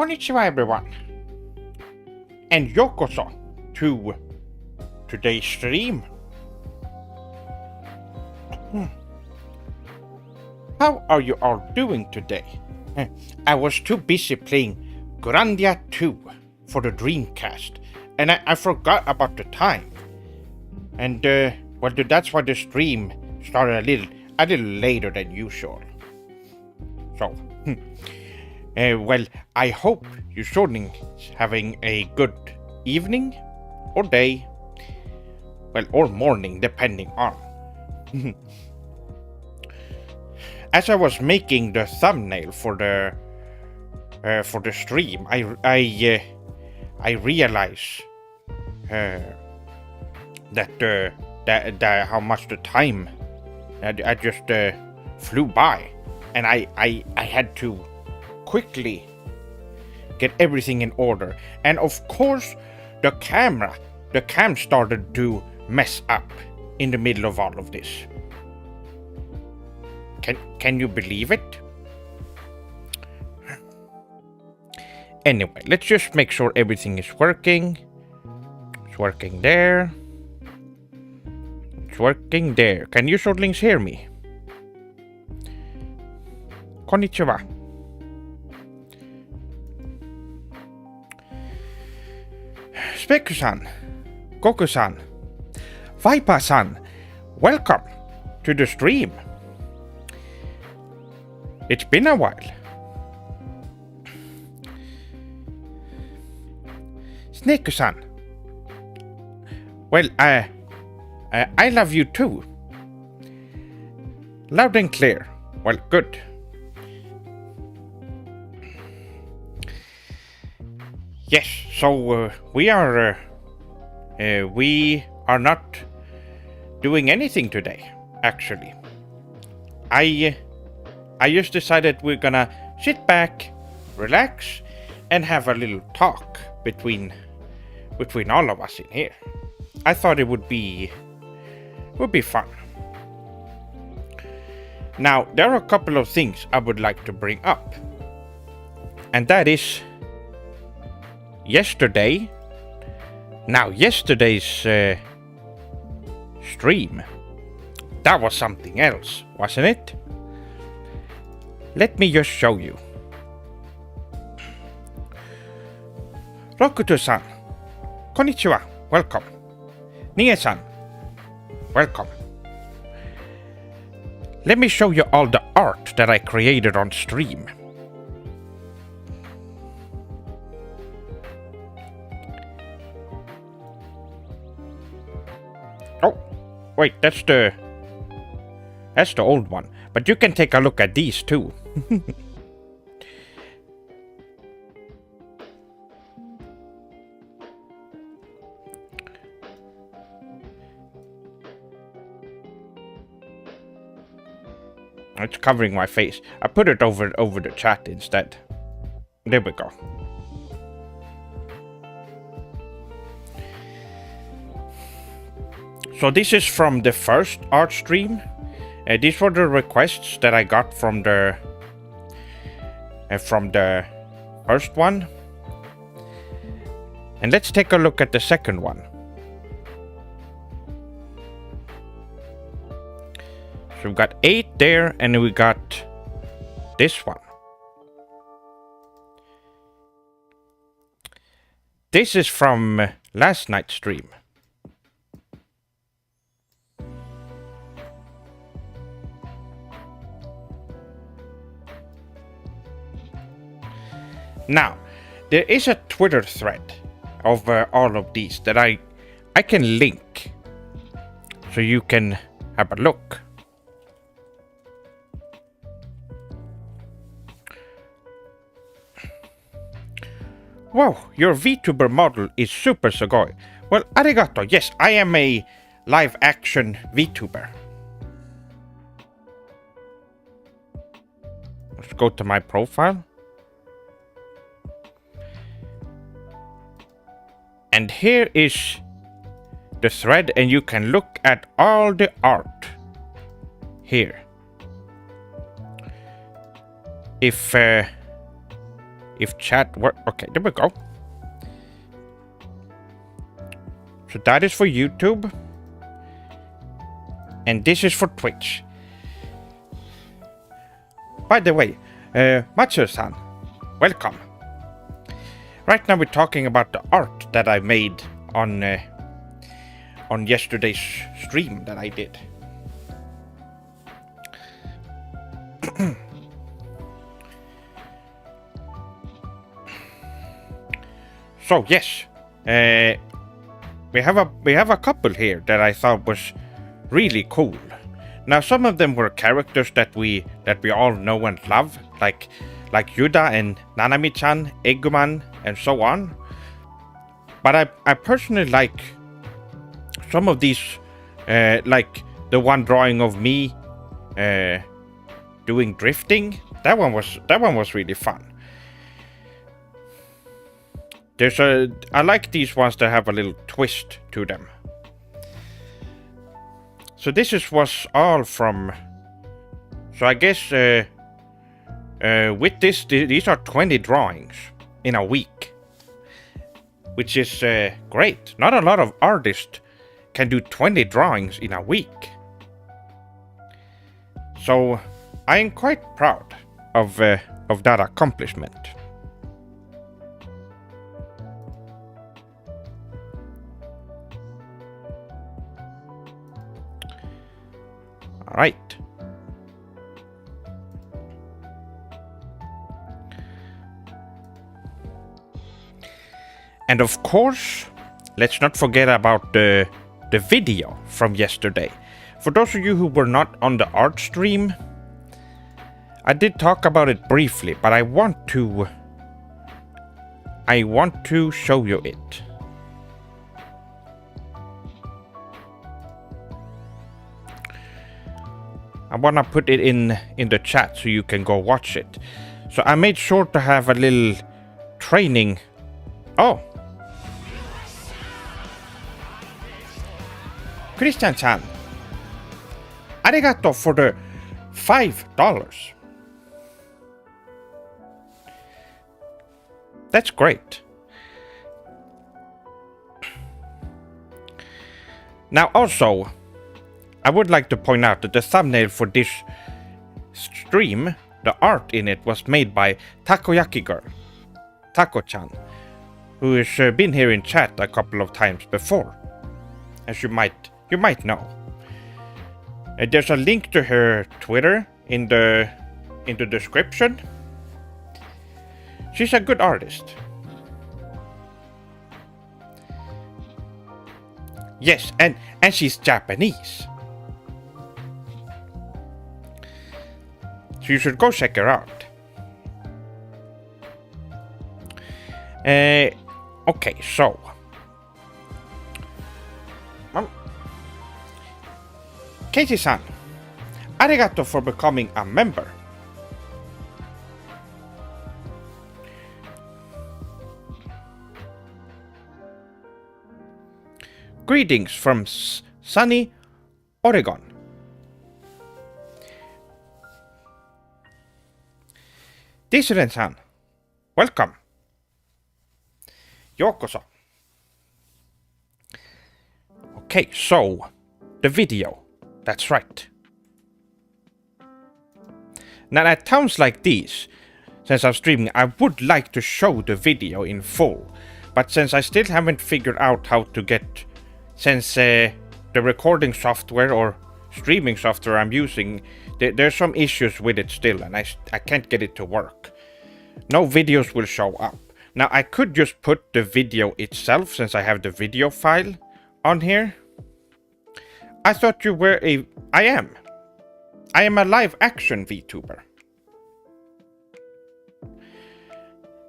Konnichiwa everyone, and yokoso to today's stream. How are you all doing today? I was too busy playing Grandia 2 for the Dreamcast, and I forgot about the time. And well, that's why the stream started a little later than usual. So, well, I hope you're having a good evening or day, well, or morning, depending on. As I was making the thumbnail for the stream, I realized that how much the time I just flew by, and I had to quickly get everything in order, and of course the cam started to mess up in the middle of all of this. Can you believe it? Anyway, let's just make sure everything is working. It's working there. It's working there. Can you shortlings hear me? Konnichiwa. Speku-san, Goku-san, Viper-san, welcome to the stream. It's been a while. Snake-san, well, I love you too. Loud and clear. Well, good. Yes, so we are not doing anything today, actually. I just decided we're gonna sit back, relax, and have a little talk between all of us in here. I thought it would be fun. Now, there are a couple of things I would like to bring up, and that is yesterday. Now, yesterday's stream, that was something else, wasn't it? Let me just show you. Rokuto-san, konnichiwa, welcome. Nie-san, welcome. Let me show you all the art that I created on stream. Oh, wait, that's the old one. But you can take a look at these too. It's covering my face. I put it over the chat instead. There we go. So this is from the first art stream. These were the requests that I got from the first one. And let's take a look at the second one. So we've got 8 there, and we got this one. This is from last night's stream. Now, there is a Twitter thread of all of these that I can link, so you can have a look. Wow, your Vtuber model is Super Sugoi. Well, arigato. Yes, I am a live-action Vtuber. Let's go to my profile. And here is the thread, and you can look at all the art here. If if chat were... Okay, there we go. So that is for YouTube. And this is for Twitch. By the way, Matsu-san, welcome. Right now we're talking about the art that I made on yesterday's stream that I did. So yes, we have a couple here that I thought was really cool. Now some of them were characters that we all know and love, like Yuda and Nanami-chan, Eggman, and so on. But I personally like some of these, like the one drawing of me doing drifting. That one was really fun. I like these ones that have a little twist to them. So this was all from. So I guess with this, these are 20 drawings in a week, which is great. Not a lot of artists can do 20 drawings in a week. So I am quite proud of that accomplishment. All right. And of course, let's not forget about the video from yesterday. For those of you who were not on the art stream, I did talk about it briefly, but I want to show you it. I want to put it in the chat so you can go watch it. So I made sure to have a little training. Oh. Christian-chan. Arigato for the $5. That's great. Now also, I would like to point out that the thumbnail for this stream, the art in it was made by Takoyaki Girl, Tako-chan, who has been here in chat a couple of times before, as you might know. There's a link to her Twitter in the description. She's a good artist. Yes, and she's Japanese. So you should go check her out. Okay, so. Casey-san, arigato for becoming a member. Greetings from sunny Oregon. Dissident-san, welcome. Yokoso. Okay, so the video. That's right. Now at times like these, since I'm streaming, I would like to show the video in full. But since I still haven't figured out how to get, since the recording software or streaming software I'm using, there's some issues with it still, and I can't get it to work. No videos will show up. Now I could just put the video itself, since I have the video file on here. I thought you were I am a live action VTuber.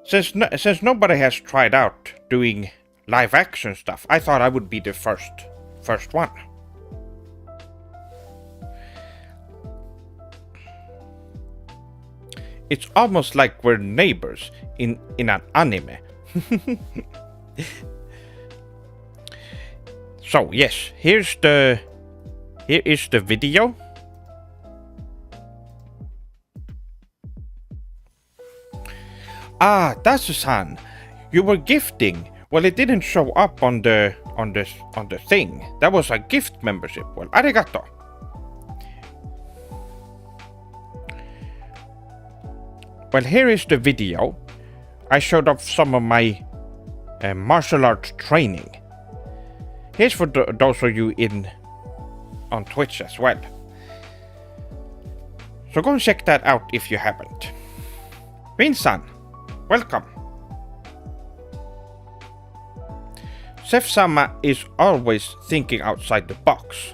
Since nobody has tried out doing live action stuff, I thought I would be the first one. It's almost like we're neighbors in an anime. So yes, here is the video. Ah, Dasu-san, you were gifting. Well, it didn't show up on the thing. That was a gift membership. Well, arigato. Well, here is the video. I showed off some of my martial arts training. Here's for those of you on Twitch as well. So go and check that out if you haven't. Rin-san, welcome. Seth-sama is always thinking outside the box.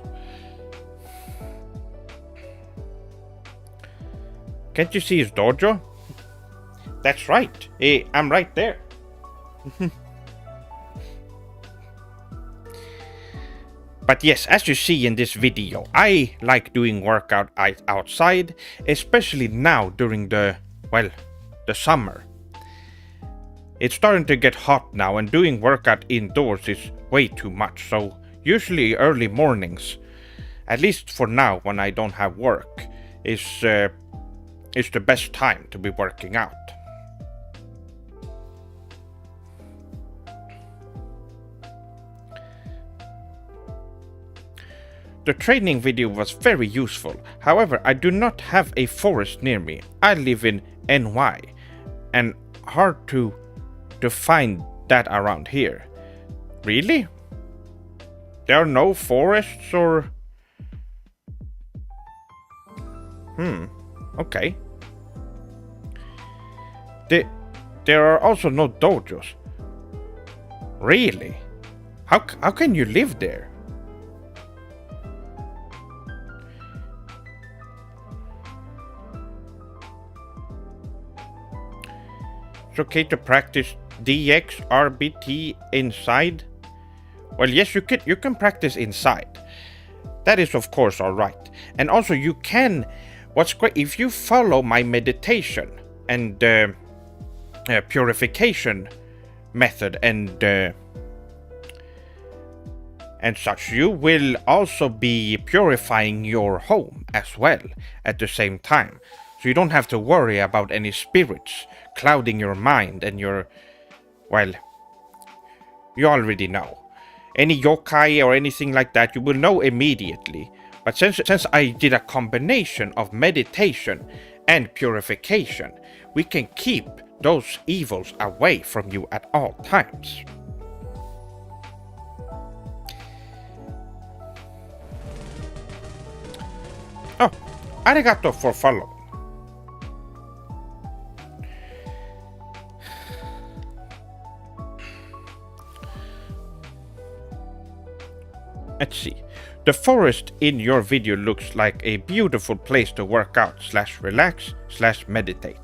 Can't you see his dojo? That's right. I'm right there. But yes, as you see in this video, I like doing workout outside, especially now during the summer. It's starting to get hot now, and doing workout indoors is way too much, so usually early mornings, at least for now when I don't have work, is the best time to be working out. The training video was very useful. However, I do not have a forest near me. I live in NY, and hard to find that around here. Really? There are no forests or... Okay. There are also no dojos. Really? How can you live there? It's okay to practice DX, RBT inside? Well, yes, you can practice inside. That is, of course, alright. And also, you can... What's great, if you follow my meditation and purification method and such, you will also be purifying your home as well at the same time. So you don't have to worry about any spirits clouding your mind and your... Well, you already know. Any yokai or anything like that, you will know immediately. But since I did a combination of meditation and purification, we can keep those evils away from you at all times. Oh, arigato for following. Let's see. The forest in your video looks like a beautiful place to work out / relax / meditate.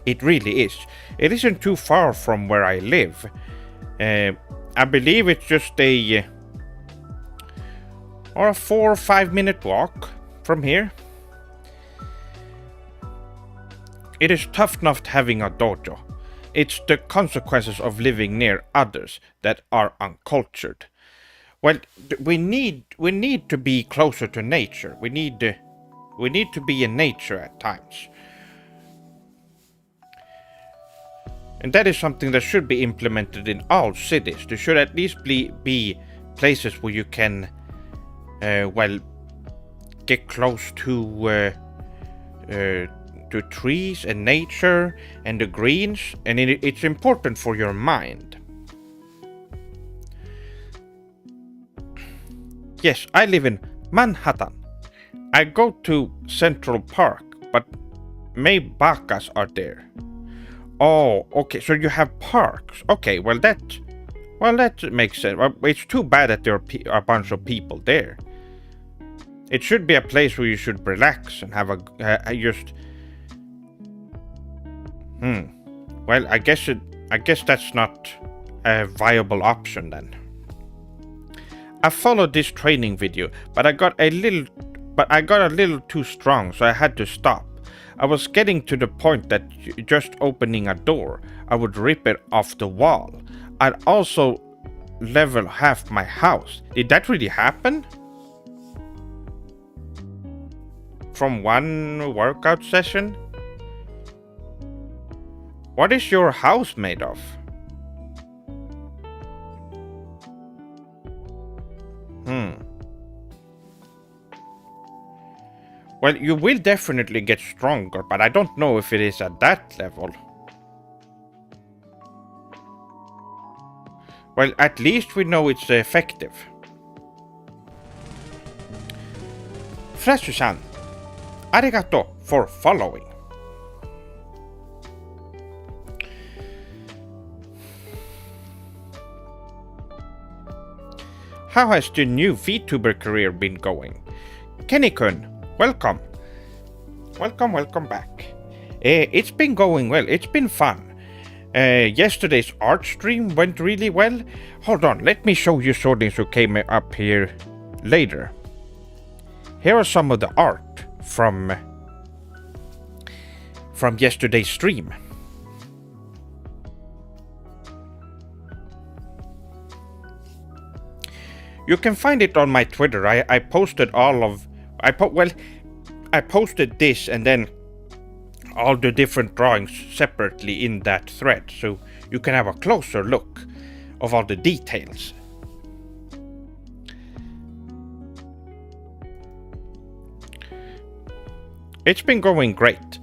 It really is. It isn't too far from where I live. I believe it's just a 4 or 5 minute walk from here. It is tough not having a dojo. It's the consequences of living near others that are uncultured. Well, we need to be closer to nature. We need to be in nature at times. And that is something that should be implemented in all cities. There should at least be places where you can, get close to trees and nature and the greens. And it's important for your mind. Yes, I live in Manhattan. I go to Central Park, but my bakas are there. Oh, okay, so you have parks. Okay, well that makes sense. Well, it's too bad that there are a bunch of people there. It should be a place where you should relax and have just... Well, I guess that's not a viable option then. I followed this training video, but I got a little too strong, so I had to stop. I was getting to the point that just opening a door, I would rip it off the wall. I'd also level half my house. Did that really happen? From one workout session? What is your house made of? Well, you will definitely get stronger, but I don't know if it is at that level. Well, at least we know it's effective. Freshu-san, arigato for following. How has the new Vtuber career been going? Kenny-kun, welcome. Welcome back. It's been going well, it's been fun. Yesterday's art stream went really well. Hold on, let me show you something who came up here later. Here are some of the art from yesterday's stream. You can find it on my Twitter. I posted all of... I posted this and then all the different drawings separately in that thread, so you can have a closer look of all the details. It's been going great.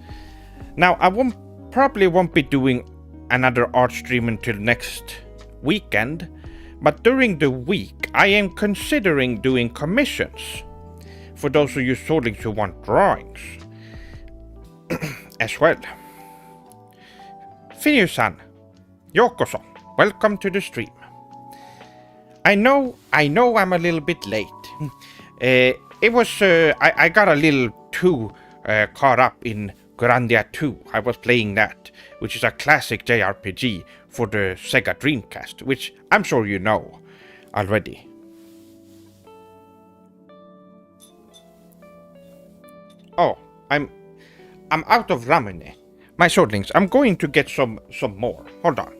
Now, I probably won't be doing another art stream until next weekend, but during the week I am considering doing commissions for those of you soldiers who want drawings as well. Finyu-san, yokoso, welcome to the stream. I know I'm a little bit late. It was I got a little too caught up in Grandia 2. I was playing that, which is a classic JRPG for the Sega Dreamcast, which I'm sure you know already. Oh, I'm out of ramen. My swordlings, I'm going to get some more. Hold on.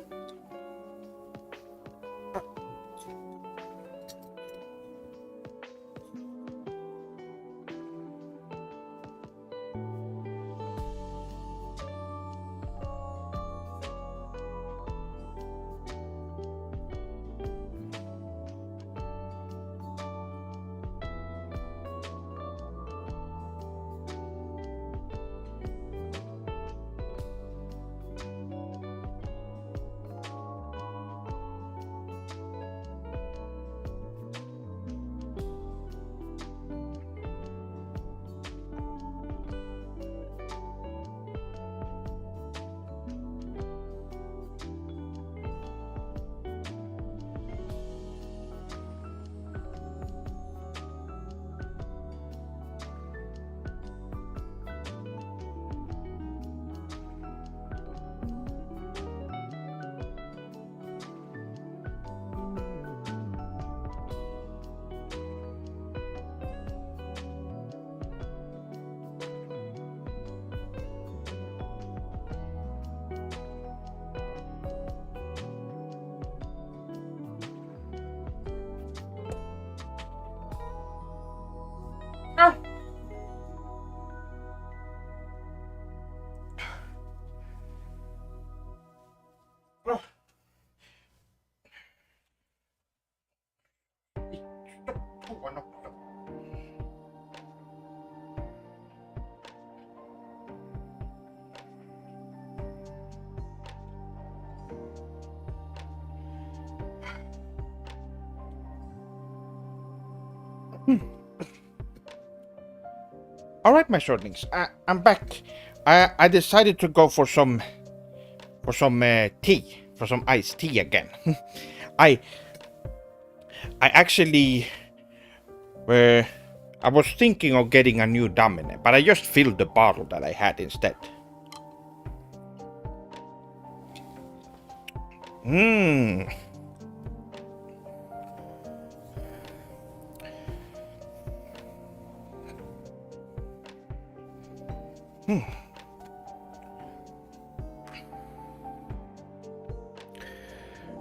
Alright, my shortlings, I'm back. I decided to go for some tea, for some iced tea again. I actually I was thinking of getting a new Domine, but I just filled the bottle that I had instead.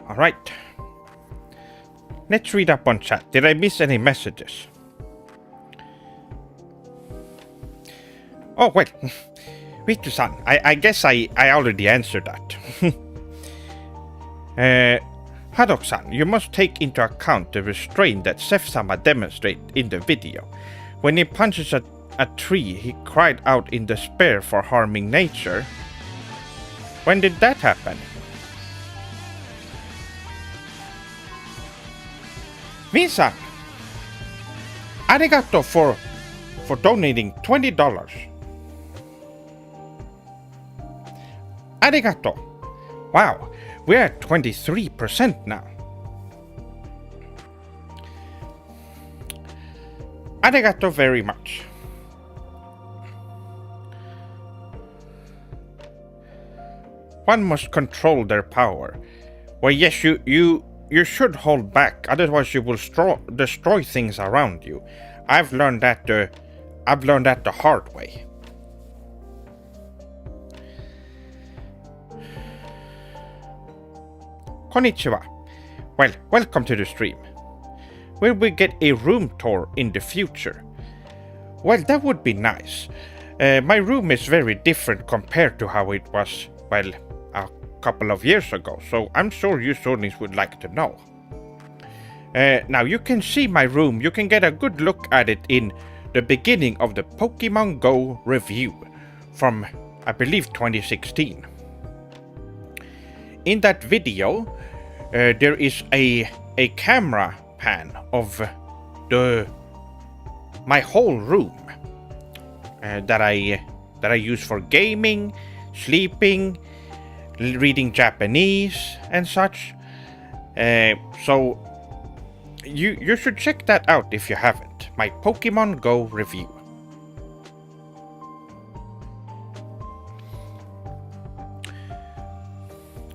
All right. Let's read up on chat. Did I miss any messages? Oh, well. Vitu-san, I guess I already answered that. Haddock-san, you must take into account the restraint that Seth-sama demonstrated in the video. When he punches a tree, he cried out in despair for harming nature. When did that happen? Vin-san, arigato for donating $20. Arigato. Wow, we're at 23% now. Arigato very much. One must control their power. Well, yes, you should hold back, otherwise you will destroy things around you. I've learned that the hard way. Konnichiwa. Well, welcome to the stream. Will we get a room tour in the future? Well, that would be nice. My room is very different compared to how it was, well, a couple of years ago, so I'm sure you Sonis would like to know. Now you can see my room, you can get a good look at it in the beginning of the Pokemon Go review from, I believe, 2016. In that video, there is a camera pan of my whole room that I use for gaming, sleeping, reading Japanese and such. So you should check that out if you haven't. My Pokemon Go review.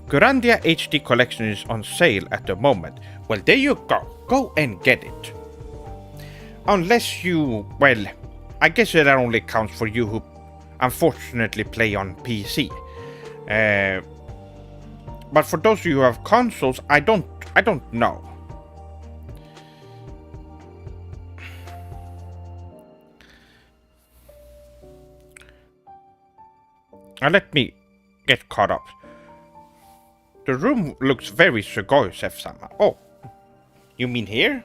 Grandia HD collection is on sale at the moment. Well, there you go. Go and get it. Unless you, well, I guess that only counts for you who unfortunately play on PC. But for those of you who have consoles, I don't know. Now let me get caught up. The room looks very Sugoi, Seth-sama. Oh, you mean here?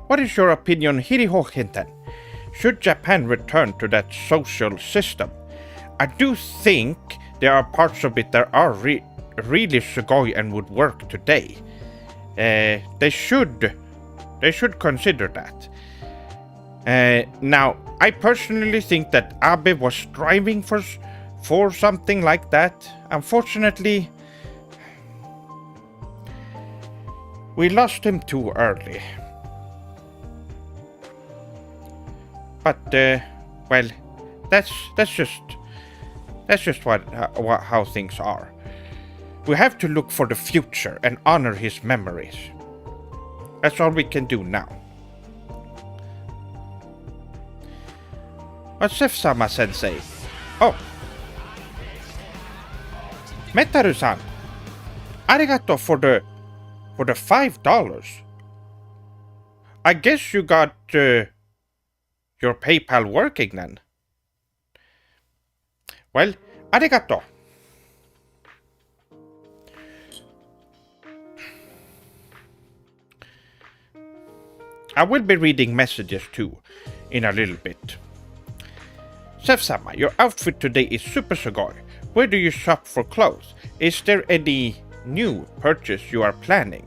What is your opinion, Hiriho-Hinten? Should Japan return to that social system? I do think there are parts of it that are really Sugoi and would work today. They should consider that. Now, I personally think that Abe was striving for something like that. Unfortunately, we lost him too early. But well, that's just how things are. We have to look for the future and honor his memories. That's all we can do now. What's Seth-sama sensei? Oh. Metaru-san. Arigato for the $5. I guess you got your PayPal working then. Well, arigato. I will be reading messages too, in a little bit. Seth-sama, your outfit today is Super Sugoi. Where do you shop for clothes? Is there any new purchase you are planning?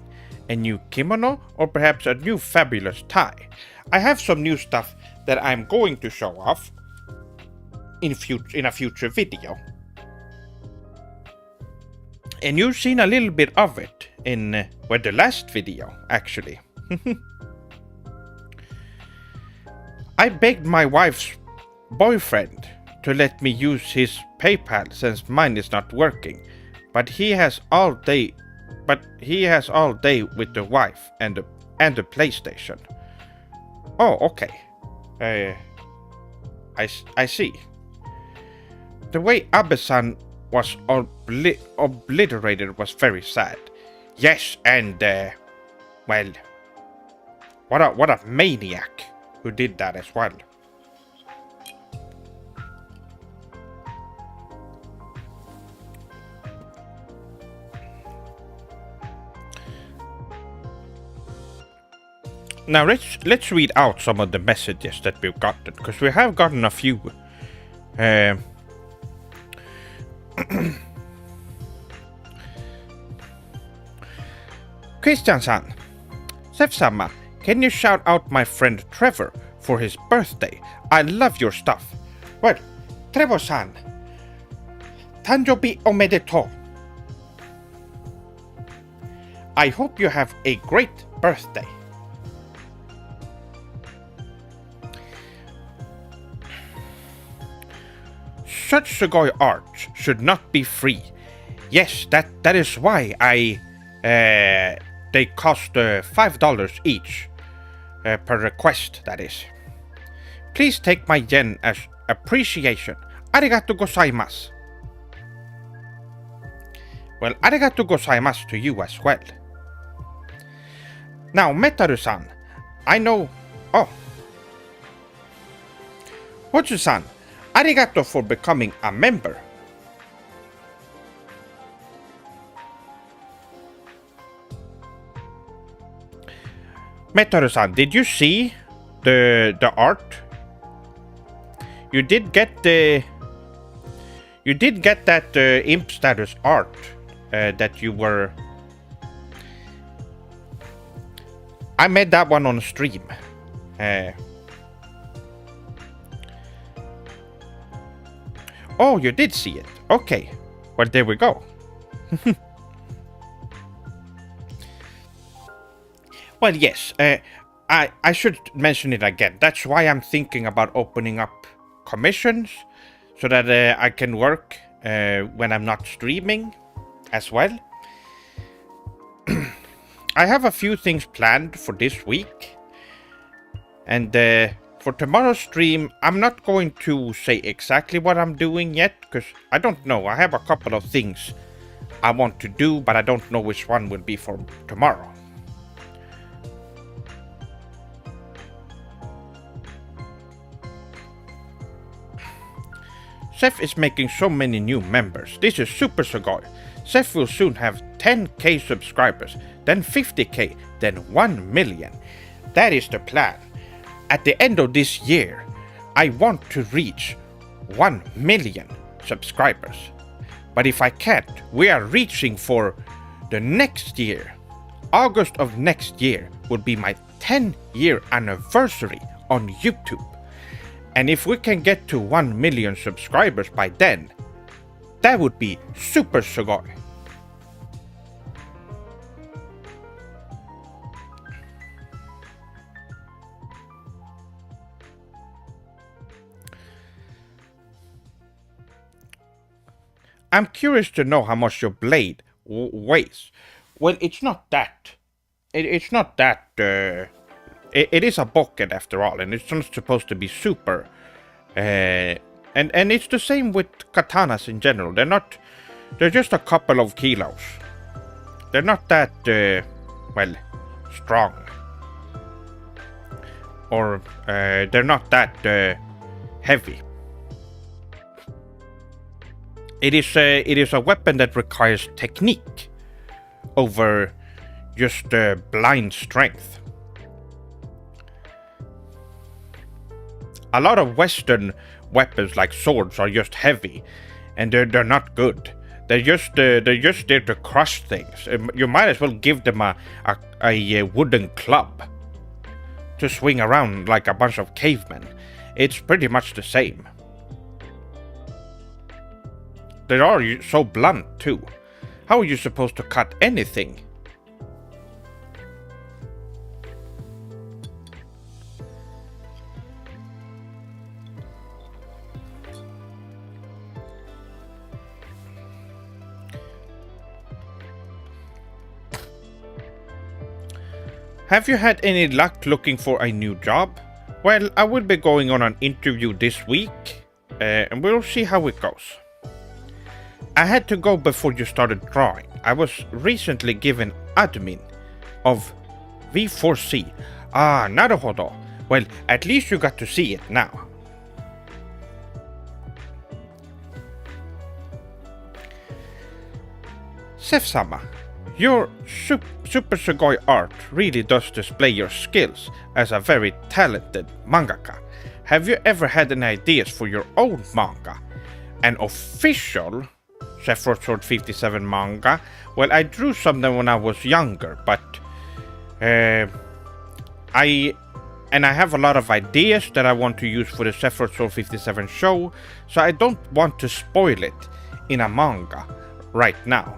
A new kimono or perhaps a new fabulous tie? I have some new stuff that I'm going to show off in a future video. And you've seen a little bit of it in the last video, actually. I begged my wife's boyfriend to let me use his PayPal since mine is not working, but he has all day with the wife and the PlayStation. Oh, okay. I see. The way Abe-san was obliterated was very sad. Yes, and well, what a maniac who did that as well. Now let's read out some of the messages that we've gotten, because we have gotten a few. Christian-san, Sef-sama, can you shout out my friend Trevor for his birthday? I love your stuff. Well, Trevor-san, Tanjobi omedetou. I hope you have a great birthday. Such Sugoi art should not be free. Yes, that is why they cost $5 each per request, that is. Please take my yen as appreciation. Arigatou gozaimasu. Well, arigatou gozaimasu to you as well. Now, Metaru-san, I know... Oh. Hotsu-san, arigato for becoming a member. Metaru-san, did you see the art? You did get that imp status art that you were. I made that one on stream. Oh, you did see it. Okay. Well, there we go. Well, yes. I should mention it again. That's why I'm thinking about opening up commissions so that I can work when I'm not streaming as well. I have a few things planned for this week. And for tomorrow's stream, I'm not going to say exactly what I'm doing yet, because I don't know. I have a couple of things I want to do, but I don't know which one will be for tomorrow. Seth is making so many new members. This is Super Sugoi. Seth will soon have 10k subscribers, then 50k, then 1 million. That is the plan. At the end of this year, I want to reach 1 million subscribers. But if I can't, we are reaching for the next year. August of next year will be my 10-year anniversary on YouTube. And if we can get to 1 million subscribers by then, that would be Super Sugoi. I'm curious to know how much your blade weighs. Well, it's not that. It's not that. It is a bucket after all, and it's not supposed to be super. And it's the same with katanas in general. They're just a couple of kilos. They're not that, well, strong. Or they're not that heavy. It is a weapon that requires technique over just blind strength. A lot of Western weapons like swords are just heavy, and they're not good. They're just there to crush things. You might as well give them a wooden club to swing around like a bunch of cavemen. It's pretty much the same. They are so blunt too. How are you supposed to cut anything? Have you had any luck looking for a new job? Well, I will be going on an interview this week, and we'll see how it goes. I had to go before you started drawing. I was recently given admin of V4C. Ah, naruhodo. Well, at least you got to see it now. Sef-sama, your Super Sugoi art really does display your skills as a very talented mangaka. Have you ever had any ideas for your own manga? An official Sephiroth Sword 57 manga? Well, I drew something when I was younger, but I have a lot of ideas that I want to use for the Sephiroth Sword 57 show, so I don't want to spoil it in a manga right now.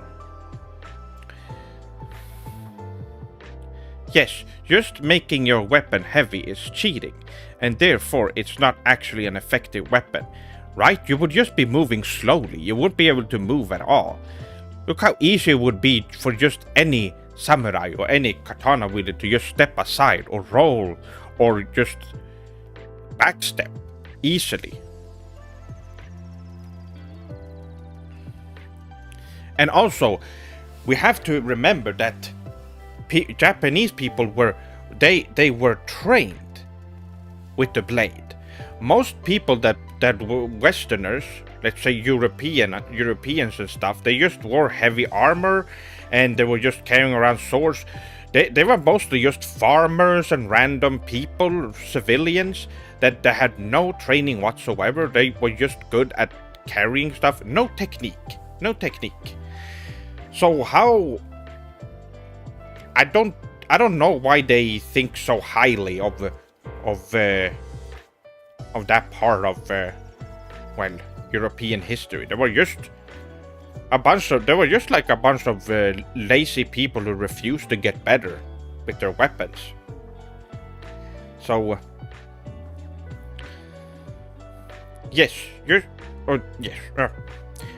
Yes, just making your weapon heavy is cheating, and therefore it's not actually an effective weapon. Right? You would just be moving slowly, you wouldn't be able to move at all. Look how easy it would be for just any samurai or any katana wielder to just step aside or roll or just backstep easily. And also, we have to remember that Japanese people were trained with the blade. Most people that were Westerners, let's say Europeans and stuff, they just wore heavy armor and they were just carrying around swords. They were mostly just farmers and random people, civilians that had no training whatsoever. They were just good at carrying stuff. No technique. So how? I don't know why they think so highly of that part of European history. They were just a bunch of lazy people who refused to get better with their weapons. So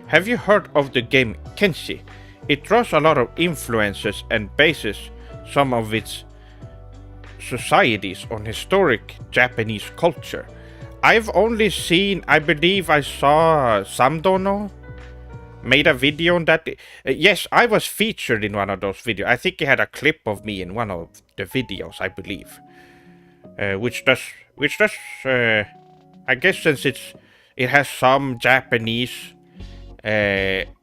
have you heard of the game Kenshi? It draws a lot of influences and bases some of its societies on historic Japanese culture. I've only seen, I believe I saw Samdono made a video on that. Yes, I was featured in one of those videos. I think he had a clip of me in one of the videos, I believe. Which does, I guess since it has some Japanese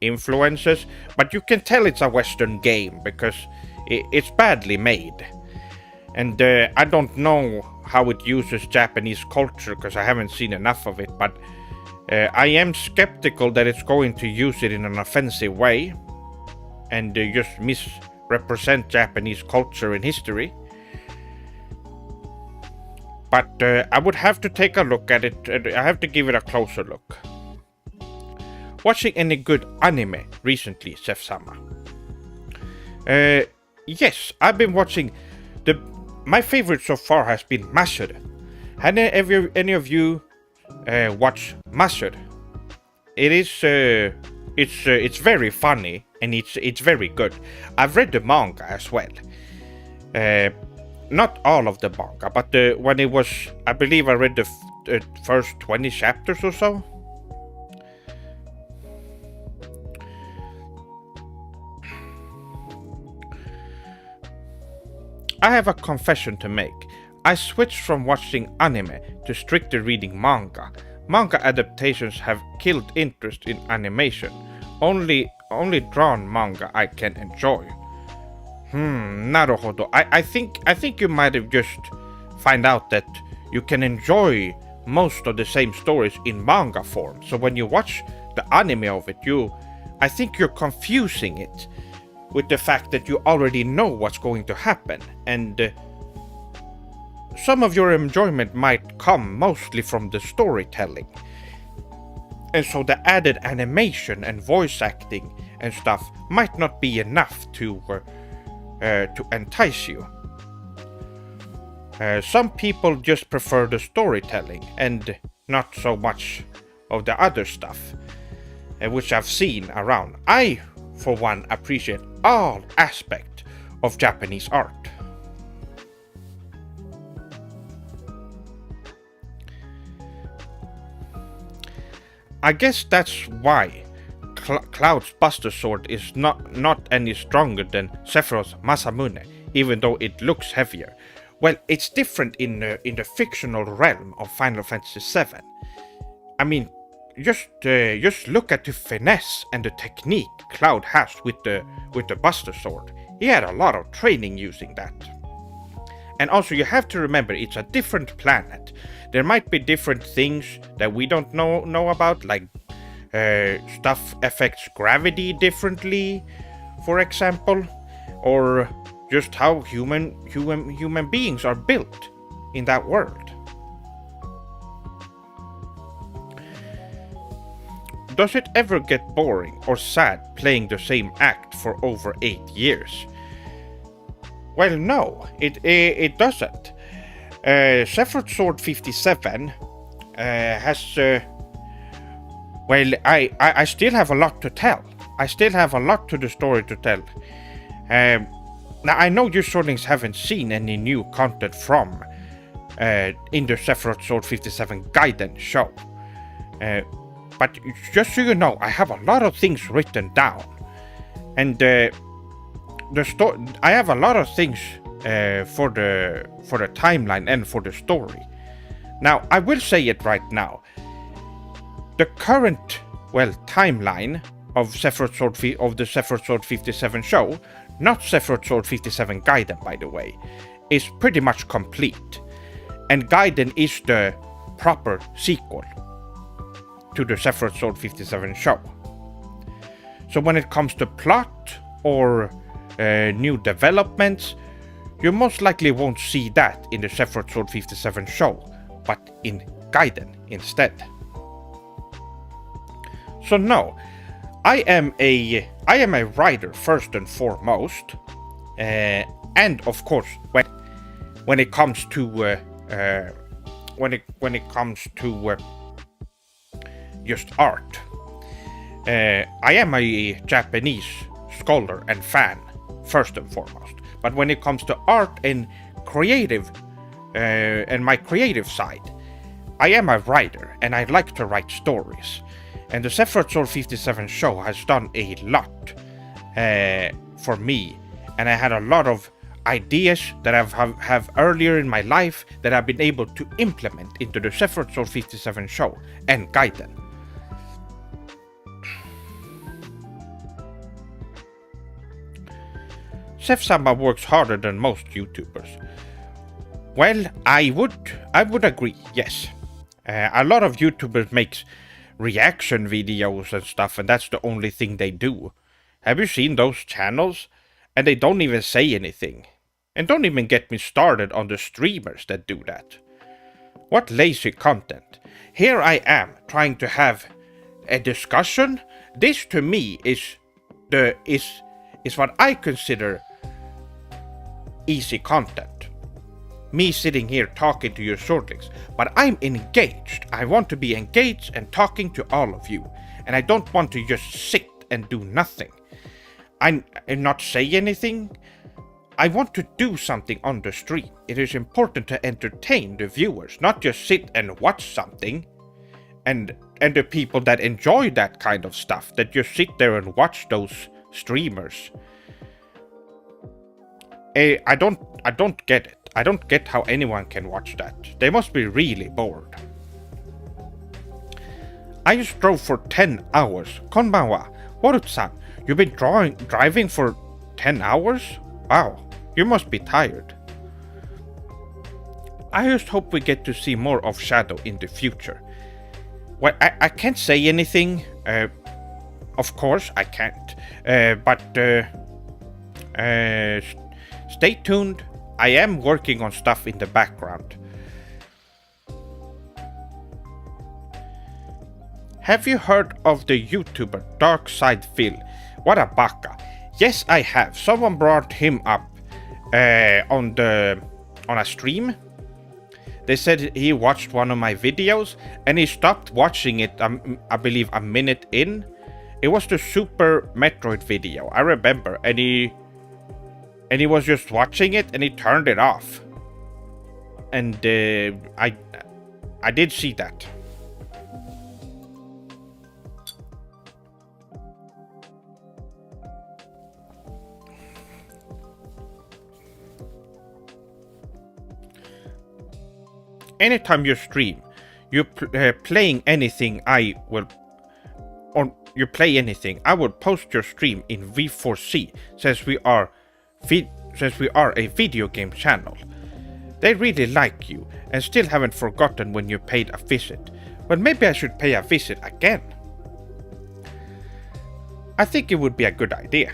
influences, but you can tell it's a Western game because it's badly made. And I don't know how it uses Japanese culture because I haven't seen enough of it, but I am skeptical that it's going to use it in an offensive way and just misrepresent Japanese culture and history. But I would have to take a look at it. I have to give it a closer look. Watching any good anime recently, Sef-sama? Yes, I've been watching my favorite so far has been Masud. Had any of you watch Masud? It is it's very funny and it's very good. I've read the manga as well. Not all of the manga, but when it was, I believe I read the first 20 chapters or so. I have a confession to make. I switched from watching anime to strictly reading manga. Manga adaptations have killed interest in animation. Only drawn manga I can enjoy. Naruhodo. I think you might have just find out that you can enjoy most of the same stories in manga form. So when you watch the anime of it, I think you're confusing it with the fact that you already know what's going to happen, and some of your enjoyment might come mostly from the storytelling. And so the added animation and voice acting and stuff might not be enough to entice you. Some people just prefer the storytelling and not so much of the other stuff, which I've seen around. I, for one, appreciate all aspects of Japanese art. I guess that's why Cloud's Buster Sword is not any stronger than Sephiroth's Masamune, even though it looks heavier. Well, it's different in the fictional realm of Final Fantasy VII. I mean, just look at the finesse and the technique Cloud has with the Buster Sword. He had a lot of training using that. And also, you have to remember, it's a different planet. There might be different things that we don't know about, like stuff affects gravity differently, for example, or just how human beings are built in that world. Does it ever get boring or sad playing the same act for over 8 years? Well, no, it doesn't. Sephiroth Sword 57 has... well, I still have a lot to tell. I still have a lot to the story to tell. Now, I know you Swordlings haven't seen any new content from in the Sephiroth Sword 57 Gaiden show. But just so you know, I have a lot of things written down. And I have a lot of things for the timeline and for the story. Now, I will say it right now. The current, timeline of the Sephiroth Sword 57 show, not Sephiroth Sword 57 Gaiden, by the way, is pretty much complete. And Gaiden is the proper sequel to the Sephiroth Sword 57 show. So when it comes to plot or new developments, you most likely won't see that in the Sephiroth Sword 57 show, but in Gaiden instead. So no, I am a writer first and foremost, and of course when it comes to just art, I am a Japanese scholar and fan first and foremost. But when it comes to art and creative, and my creative side, I am a writer and I like to write stories. And the Sephiroth Sword 57 show has done a lot for me, and I had a lot of ideas that I have earlier in my life that I've been able to implement into the Sephiroth Sword 57 show and Gaiden. Seth-sama works harder than most YouTubers. Well, I would agree, yes. A lot of YouTubers make reaction videos and stuff, and that's the only thing they do. Have you seen those channels? And they don't even say anything. And don't even get me started on the streamers that do that. What lazy content. Here I am trying to have a discussion. This to me is what I consider easy content. Me sitting here talking to your Swordlings, but I'm engaged. I want to be engaged and talking to all of you, and I don't want to just sit and do nothing. And not say anything. I want to do something on the stream. It is important to entertain the viewers, not just sit and watch something. And the people that enjoy that kind of stuff, that just sit there and watch those streamers. I don't get it. I don't get how anyone can watch that. They must be really bored. I just drove for 10 hours. Konbanwa. Horut-san, you've been driving for 10 hours? Wow, you must be tired. I just hope we get to see more of Shadow in the future. Well, I can't say anything. Of course, I can't. But stay tuned. I am working on stuff in the background. Have you heard of the YouTuber Dark Side Phil? What a baka. Yes, I have. Someone brought him up on a stream. They said he watched one of my videos and he stopped watching it, I believe, a minute in. It was the Super Metroid video, I remember, and he was just watching it and he turned it off. And I did see that. anytime you stream, playing anything, you play anything, I will post your stream in V4C since we are a video game channel. They really like you and still haven't forgotten when you paid a visit. Well, maybe I should pay a visit again. I think it would be a good idea.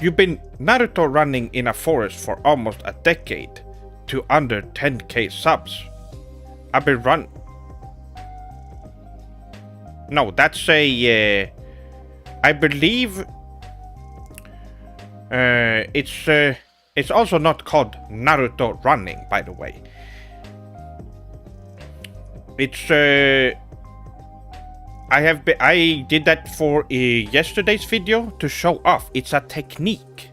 You've been Naruto running in a forest for almost a decade to under 10k subs. I've been No, that's I believe it's also not called Naruto running, by the way. It's I did that for yesterday's video to show off. It's a technique.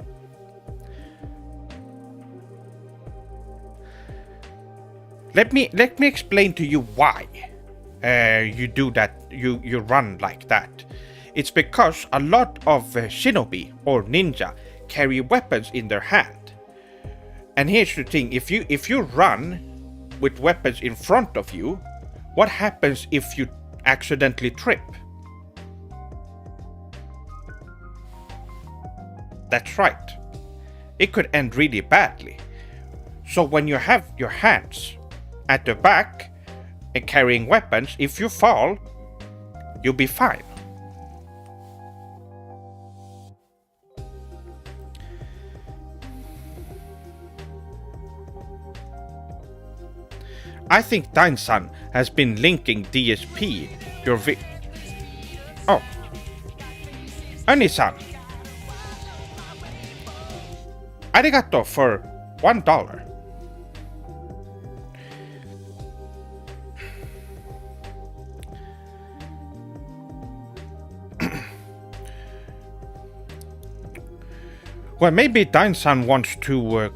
Let me explain to you why you do that. You run like that. It's because a lot of shinobi or ninja carry weapons in their hand. And here's the thing: if you run with weapons in front of you, what happens if you accidentally trip? That's right. It could end really badly. So when you have your hands at the back and carrying weapons, if you fall, you'll be fine. I think Dain-san has been linking DSP your Oh. Ani-san. Arigato for $1. Well, maybe Dain-san wants to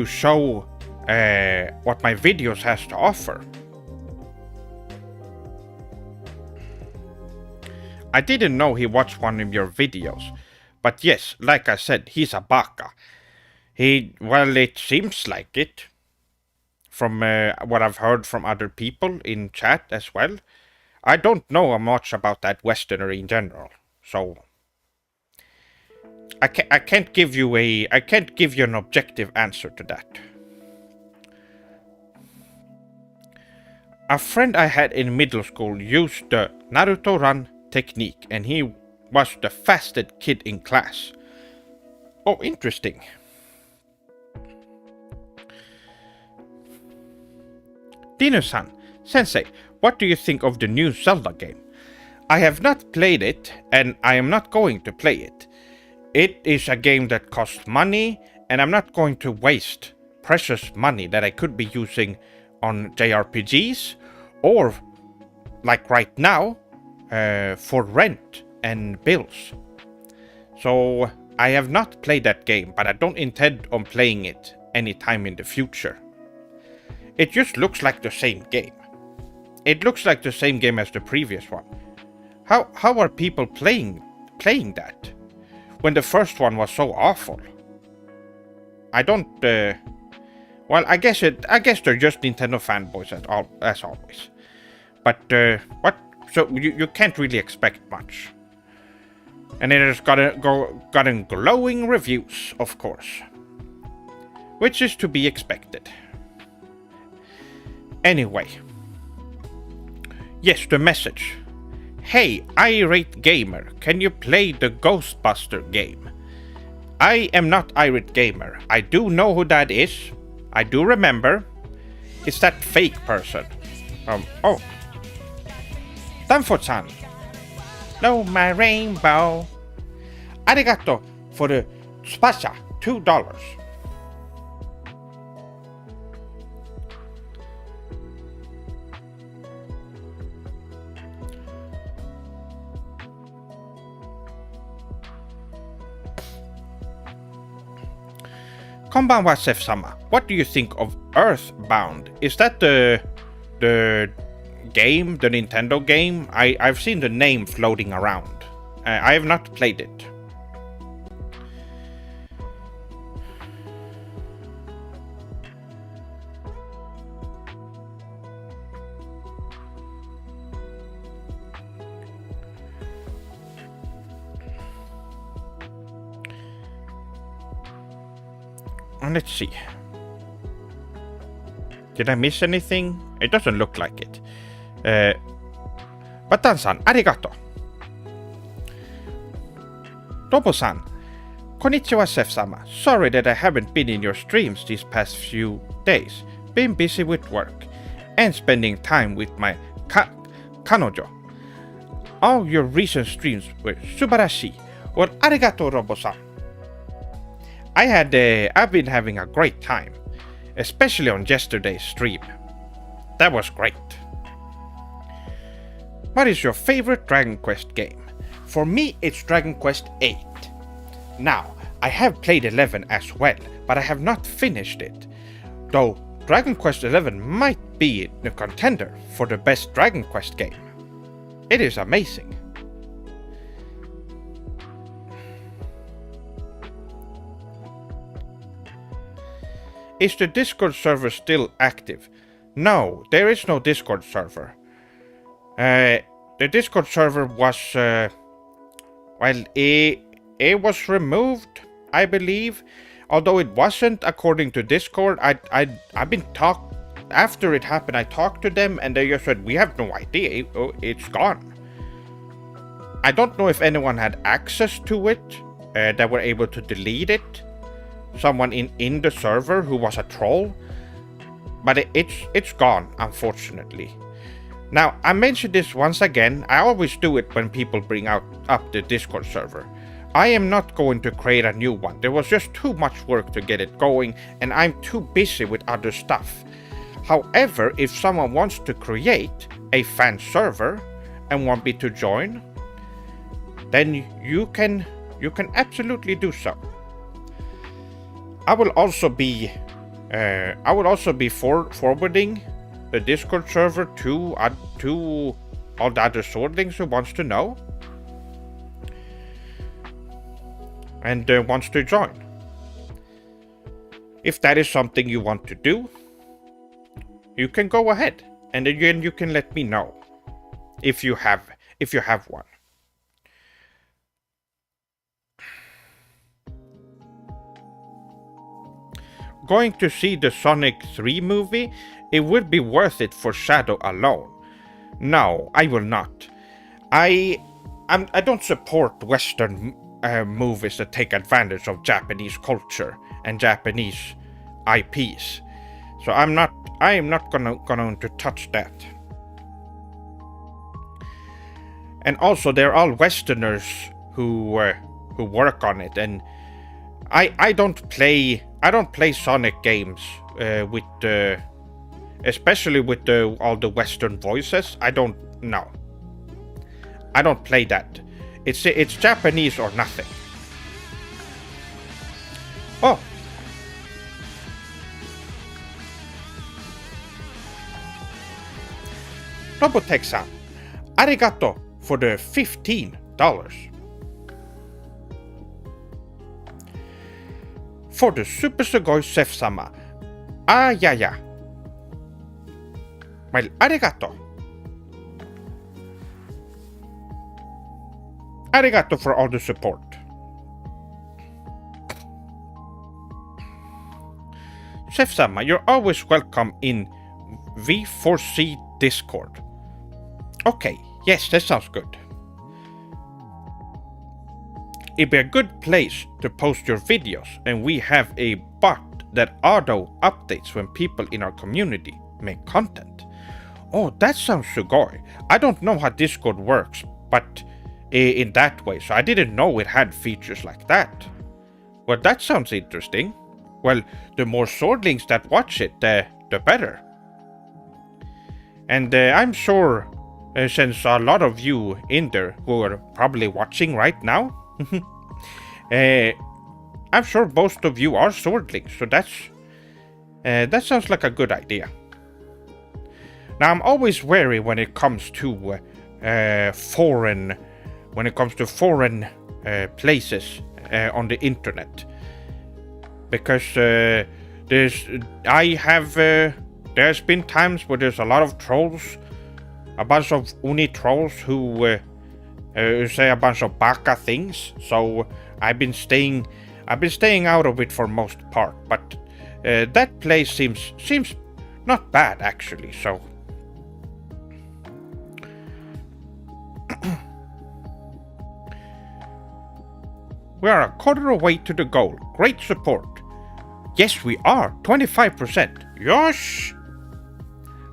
show what my videos has to offer. I didn't know he watched one of your videos, but yes, like I said, he's a baka. It seems like it, from what I've heard from other people in chat as well. I don't know much about that Westerner in general, so I can't give you an objective answer to that. A friend I had in middle school used the Naruto run technique, and he was the fastest kid in class. Oh, interesting. Dino-san, Sensei, what do you think of the new Zelda game? I have not played it, and I am not going to play it. It is a game that costs money, and I'm not going to waste precious money that I could be using on JRPGs, or, like right now, for rent and bills. So, I have not played that game, but I don't intend on playing it anytime in the future. It just looks like the same game. It looks like the same game as the previous one. How are people playing that when the first one was so awful? I don't. Well, I guess they're just Nintendo fanboys as always. But what? So you can't really expect much. And it has gotten glowing reviews, of course, which is to be expected. Anyway, yes, the message. Hey, irate gamer, can you play the Ghostbuster game? I am not irate gamer. I do know who that is. I do remember. It's that fake person. Oh. Danfo-chan. No, my rainbow. Arigato for the spasha, $2. Konbanwa Sef-sama, what do you think of Earthbound? Is that the game, the Nintendo game? I've seen the name floating around. I have not played it. Let's see. Did I miss anything? It doesn't look like it. Batan-san, arigato. Robo-san, konnichiwa Sef-sama. Sorry that I haven't been in your streams these past few days. Been busy with work and spending time with my kanojo. All your recent streams were subarashi. Well, arigato, Robo-san. I've been having a great time, especially on yesterday's stream. That was great. What is your favorite Dragon Quest game? For me, it's Dragon Quest 8. Now, I have played 11 as well, but I have not finished it. Though Dragon Quest 11 might be the contender for the best Dragon Quest game. It is amazing. Is the Discord server still active? No, there is no Discord server. The Discord server was, it was removed, I believe. Although it wasn't, according to Discord. I've been after it happened, I talked to them and they just said, we have no idea, it's gone. I don't know if anyone had access to it, that were able to delete it. Someone in the server who was a troll. But it's gone, unfortunately. Now, I mention this once again. I always do it when people bring up the Discord server. I am not going to create a new one. There was just too much work to get it going, and I'm too busy with other stuff. However, if someone wants to create a fan server and want me to join, then you can absolutely do so. I will also be forwarding the Discord server to all the other swordlings who wants to know and wants to join. If that is something you want to do, you can go ahead, and again you can let me know if you have one. Going to see the Sonic 3 movie? It would be worth it for Shadow alone. No, I will not. I don't support Western movies that take advantage of Japanese culture and Japanese IPs. So I am not going to touch that. And also, they're all Westerners who work on it, and I don't play Sonic games with especially with all the Western voices. I don't play that. It's Japanese or nothing. Oh. Robotech-san, arigato for the $15. For the Super Sugoi Sef-sama. Yeah. Well, arigato. Arigato for all the support. Sef-sama, you're always welcome in V4C Discord. Okay, yes, that sounds good. It'd be a good place to post your videos, and we have a bot that auto updates when people in our community make content. Oh, that sounds sugoi. I don't know how Discord works, but in that way, so I didn't know it had features like that. Well, that sounds interesting. Well, the more swordlings that watch it, the better. And I'm sure, since a lot of you in there who are probably watching right now, I'm sure most of you are swordlings, so that sounds like a good idea. Now, I'm always wary when it comes to foreign places on the internet, because there's been times where there's a lot of trolls, a bunch of uni trolls who say a bunch of baka things. So I've been staying I've been staying out of it for most part, but that place seems not bad actually. So we are a quarter away to the goal. Great support. Yes, we are. 25%. Yosh!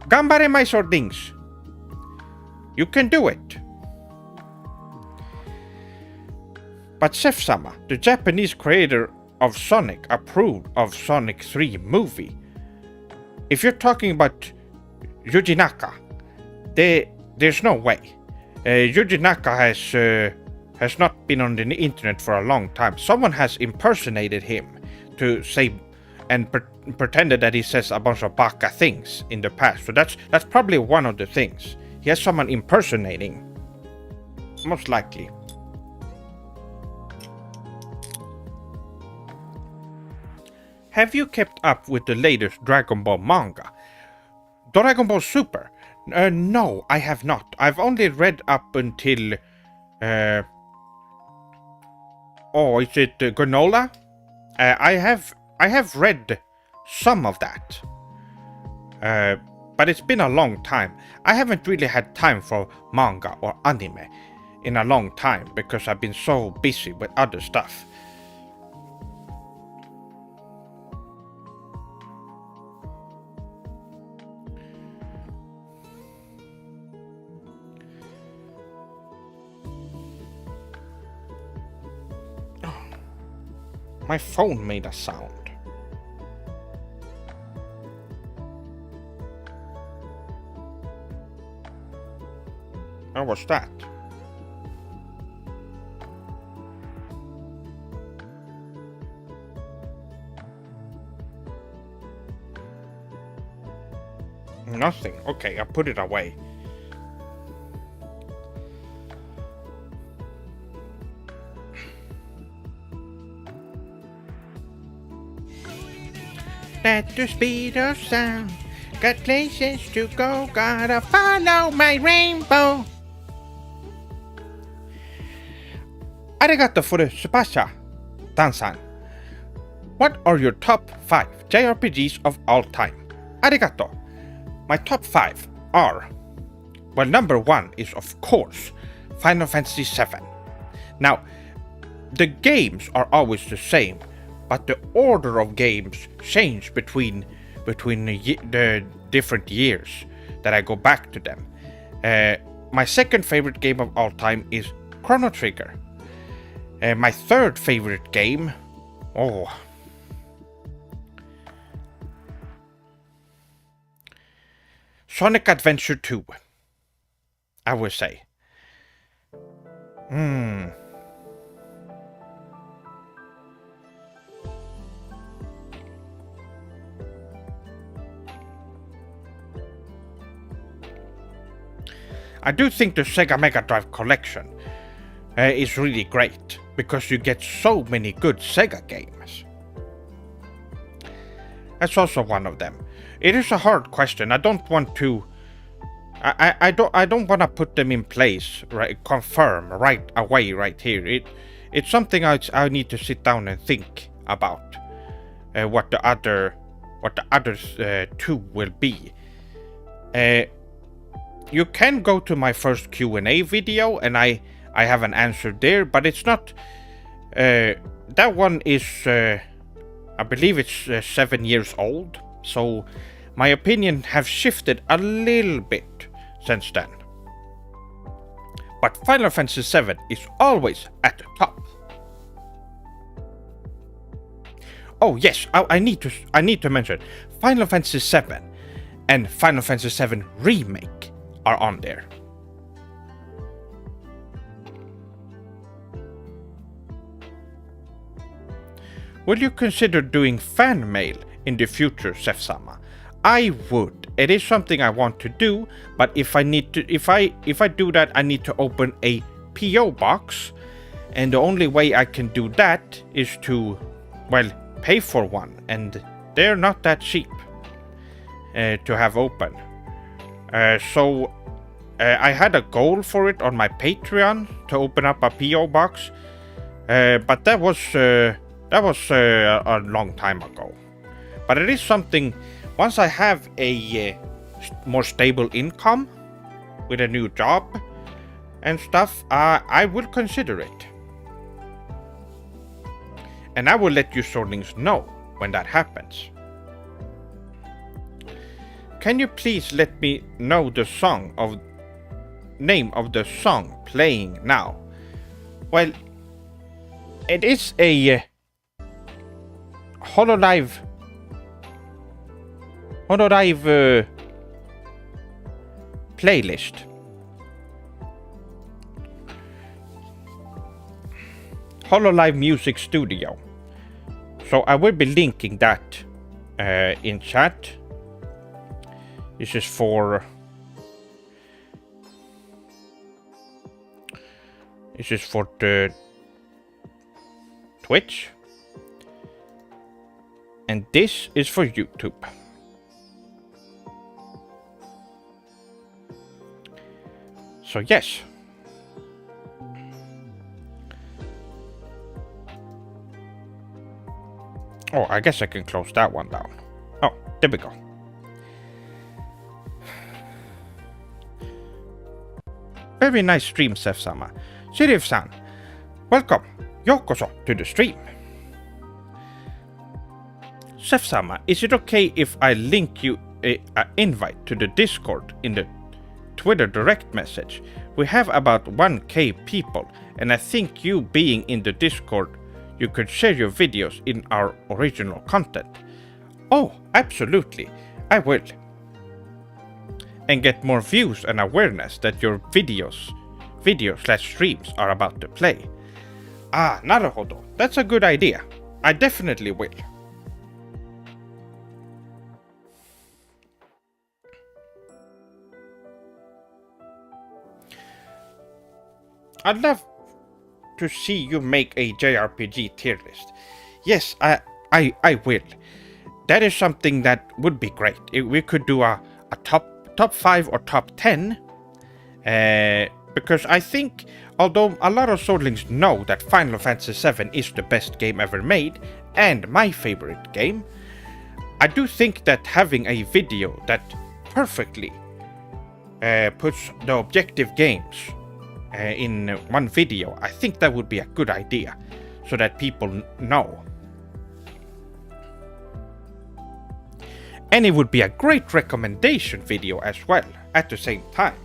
Gambare my swordings. You can do it. But Chef-sama, the Japanese creator of Sonic, approved of Sonic 3 movie. If you're talking about Yuji Naka, there's no way. Yuji Naka has not been on the internet for a long time. Someone has impersonated him to say and pretended that he says a bunch of baka things in the past. So that's probably one of the things. He has someone impersonating. Most likely. Have you kept up with the latest Dragon Ball manga? Dragon Ball Super? No, I have not. I've only read up until... is it Granola? I have read some of that. But it's been a long time. I haven't really had time for manga or anime in a long time because I've been so busy with other stuff. My phone made a sound. What was that? Nothing. Okay, I put it away. At the speed of sound, got places to go, gotta follow my rainbow. Arigato for the Subasa, Dan-san. What are your top 5 JRPGs of all time? Arigato. My top 5 are... Well, number 1 is of course Final Fantasy VII. Now, the games are always the same, but the order of games change between the different years that I go back to them. My second favorite game of all time is Chrono Trigger. My third favorite game... Sonic Adventure 2, I would say. I do think the Sega Mega Drive collection is really great, because you get so many good Sega games. That's also one of them. It is a hard question. I don't want to... I don't want to put them in place, right? Confirm right away, right here. It's something I need to sit down and think about. What the other two will be. You can go to my first Q&A video, and I have an answer there, but it's not... that one is... I believe it's 7 years old, so my opinion has shifted a little bit since then. But Final Fantasy VII is always at the top. Oh yes, I need to mention Final Fantasy VII and Final Fantasy VII Remake are on there. Will you consider doing fan mail in the future, Chef-sama? I would. It is something I want to do, but if I do that, I need to open a PO box, and the only way I can do that is to, well, pay for one, and they're not that cheap to have open. So I had a goal for it on my Patreon to open up a PO box, but that That was a long time ago. But it is something, once I have a more stable income with a new job and stuff, I will consider it. And I will let you Swordlings know when that happens. Can you please let me know the name of the song playing now? Well, it is a Hololive playlist. Hololive Music Studio. So I will be linking that in chat. This is for the Twitch. And this is for YouTube. So yes. Oh, I guess I can close that one down. Oh, there we go. Very nice stream, Sef-sama. Shirif-san, welcome. Yokoso to the stream. Sef-sama, is it okay if I link you an invite to the Discord in the Twitter direct message? We have about 1k people, and I think you being in the Discord, you could share your videos in our original content. Oh, absolutely, I will. And get more views and awareness that your video/streams are about to play. Ah, naruhodo, that's a good idea. I definitely will. I'd love to see you make a JRPG tier list. Yes, I will. That is something that would be great. We could do a top 5 or top 10. Because I think, although a lot of Swordlings know that Final Fantasy VII is the best game ever made, and my favorite game, I do think that having a video that perfectly puts the objective games in one video, I think that would be a good idea, so that people know. And it would be a great recommendation video as well, at the same time.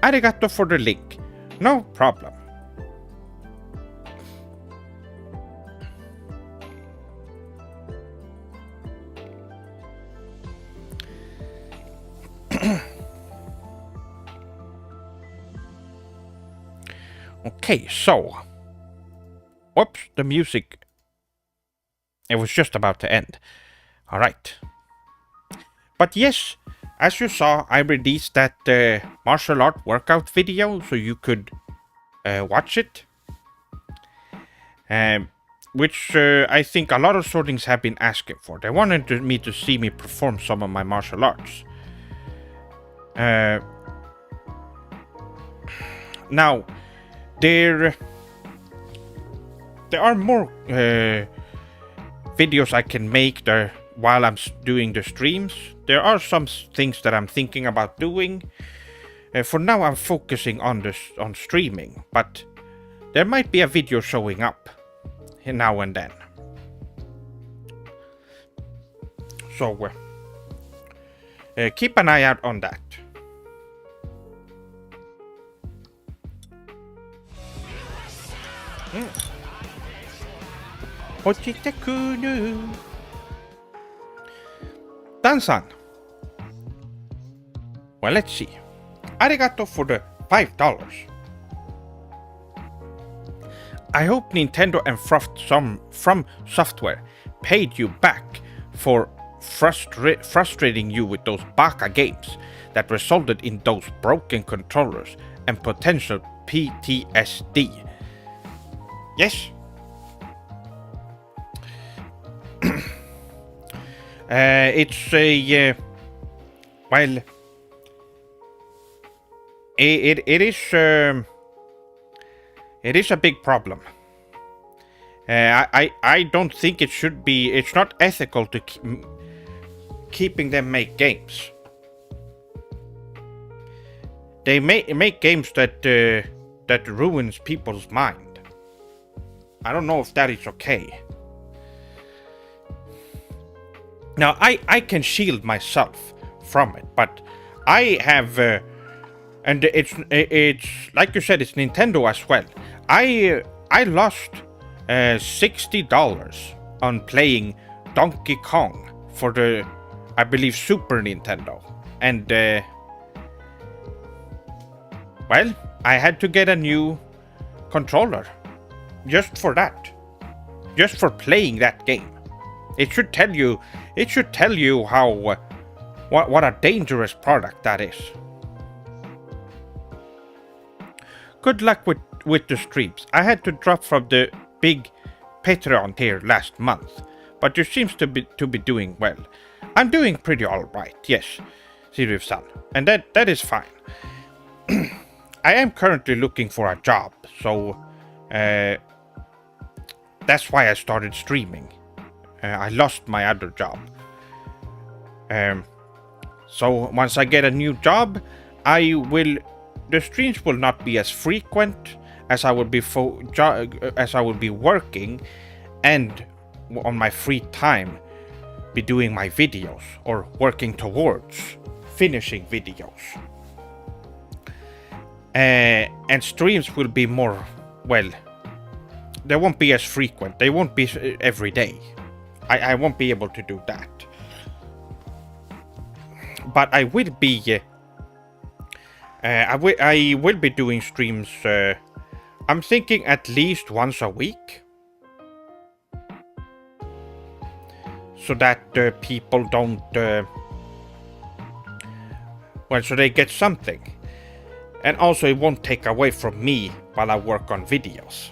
Arigato for the link. No problem. Okay, so. Whoops, the music. It was just about to end. Alright. But yes, as you saw, I released that martial art workout video, so you could watch it. Which I think a lot of Swordlings have been asking for. They wanted me to see me perform some of my martial arts. Now, there are more videos I can make there while I'm doing the streams. There are some things that I'm thinking about doing. For now, I'm focusing on streaming, but there might be a video showing up now and then. So keep an eye out on that. Ochitaku. Dan-san. Well, let's see. Arigato for the $5. I hope Nintendo and From Software paid you back for frustrating you with those baka games that resulted in those broken controllers and potential PTSD. Yes. It's a well, it is a big problem. I don't think it should be. It's not ethical to keeping them make games. They make games that ruins people's mind. I don't know if that is okay. Now I can shield myself from it, but I have, and it's like you said, it's Nintendo as well. I lost $60 on playing Donkey Kong for the, I believe, Super Nintendo, and well, I had to get a new controller just for that, just for playing that game. It should tell you. It should tell you how what a dangerous product that is. Good luck with the streams. I had to drop from the big Patreon tier last month, but you seems to be doing well. I'm doing pretty alright, yes, Sirius-san, and that is fine. I am currently looking for a job, so that's why I started streaming. I lost my other job. So once I get a new job, the streams will not be as frequent as I would be working, and on my free time be doing my videos or working towards finishing videos. And streams will be more, well, they won't be as frequent. They won't be every day. I won't be able to do that. But I will be I will be doing streams, I'm thinking at least once a week, so that people don't so they get something, and also it won't take away from me while I work on videos.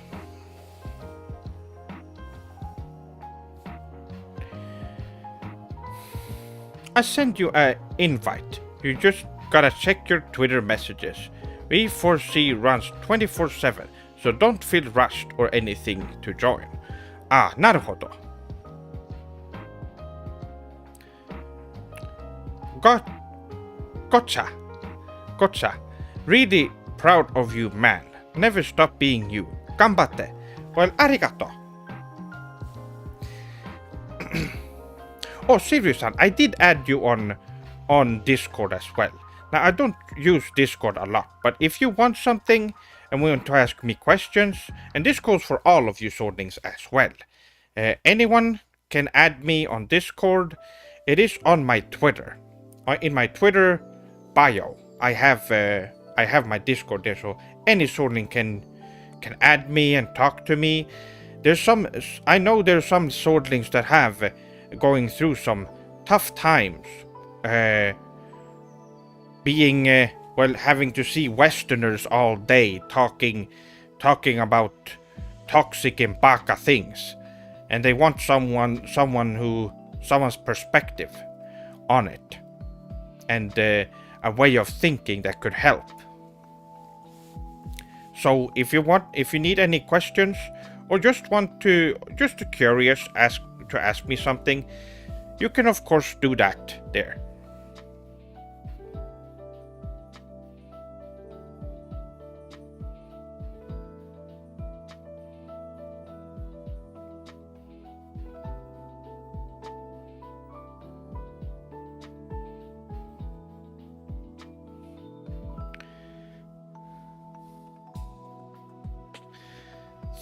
I sent you an invite. You just gotta check your Twitter messages. V4C runs 24/7, so don't feel rushed or anything to join. Ah, naruhodo. Gotcha. Really proud of you, man. Never stop being you. Ganbatte. Well, arigato. Oh, seriously, I did add you on Discord as well. Now, I don't use Discord a lot, but if you want something and want to ask me questions, and this goes for all of you Swordlings as well, anyone can add me on Discord. It is on my Twitter. In my Twitter bio, I have my Discord there, so any Swordling can add me and talk to me. I know there's some Swordlings that have going through some tough times, having to see Westerners all day talking about toxic and baka things, and they want someone's perspective on it, and a way of thinking that could help. So if you need any questions, or just curious, ask me something, you can of course do that there.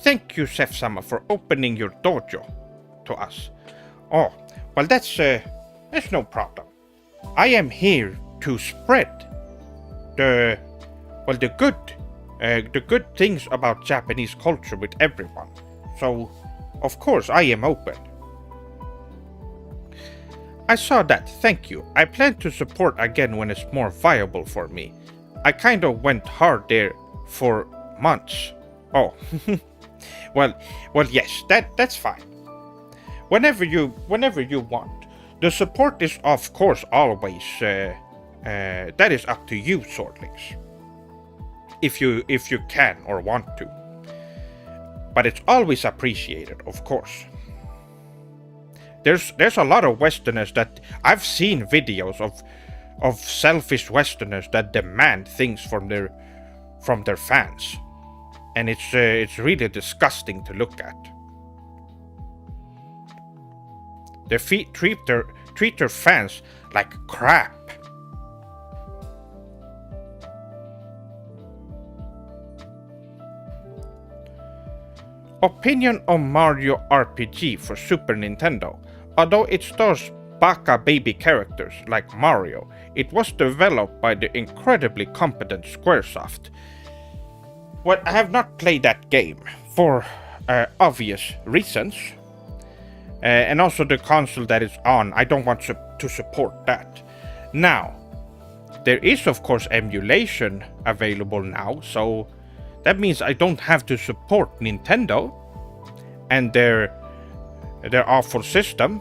Thank you, Sef-sama, for opening your dojo to us. Oh, well, that's no problem. I am here to spread the good things about Japanese culture with everyone. So, of course, I am open. I saw that, thank you. I plan to support again when it's more viable for me. I kind of went hard there for months. Oh, well, yes, that's fine. Whenever you want. The support is, of course, always that is up to you, Swordlings. if you can or want to. But it's always appreciated, of course. There's a lot of Westerners that I've seen videos of selfish Westerners that demand things from their fans, and it's really disgusting to look at. They treat their fans like crap. Opinion on Mario RPG for Super Nintendo. Although it stars baka baby characters like Mario, it was developed by the incredibly competent Squaresoft. Well, I have not played that game for obvious reasons. And also the console that it's on, I don't want to support that. Now, there is of course emulation available now, so that means I don't have to support Nintendo and their awful system.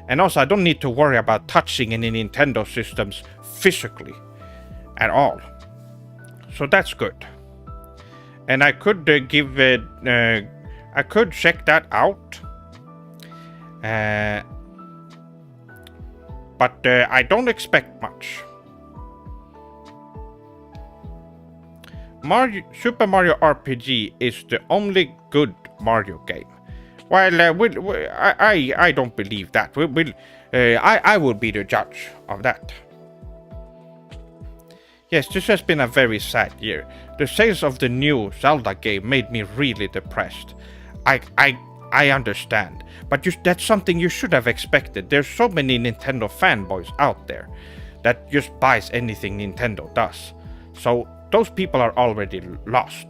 And also I don't need to worry about touching any Nintendo systems physically at all. So that's good. And I could give it, I could check that out. But I don't expect much. Super Mario RPG is the only good Mario game. Well, I don't believe that. I will be the judge of that. Yes, this has been a very sad year. The sales of the new Zelda game made me really depressed. I understand, but that's something you should have expected. There's so many Nintendo fanboys out there that just buys anything Nintendo does. So those people are already lost.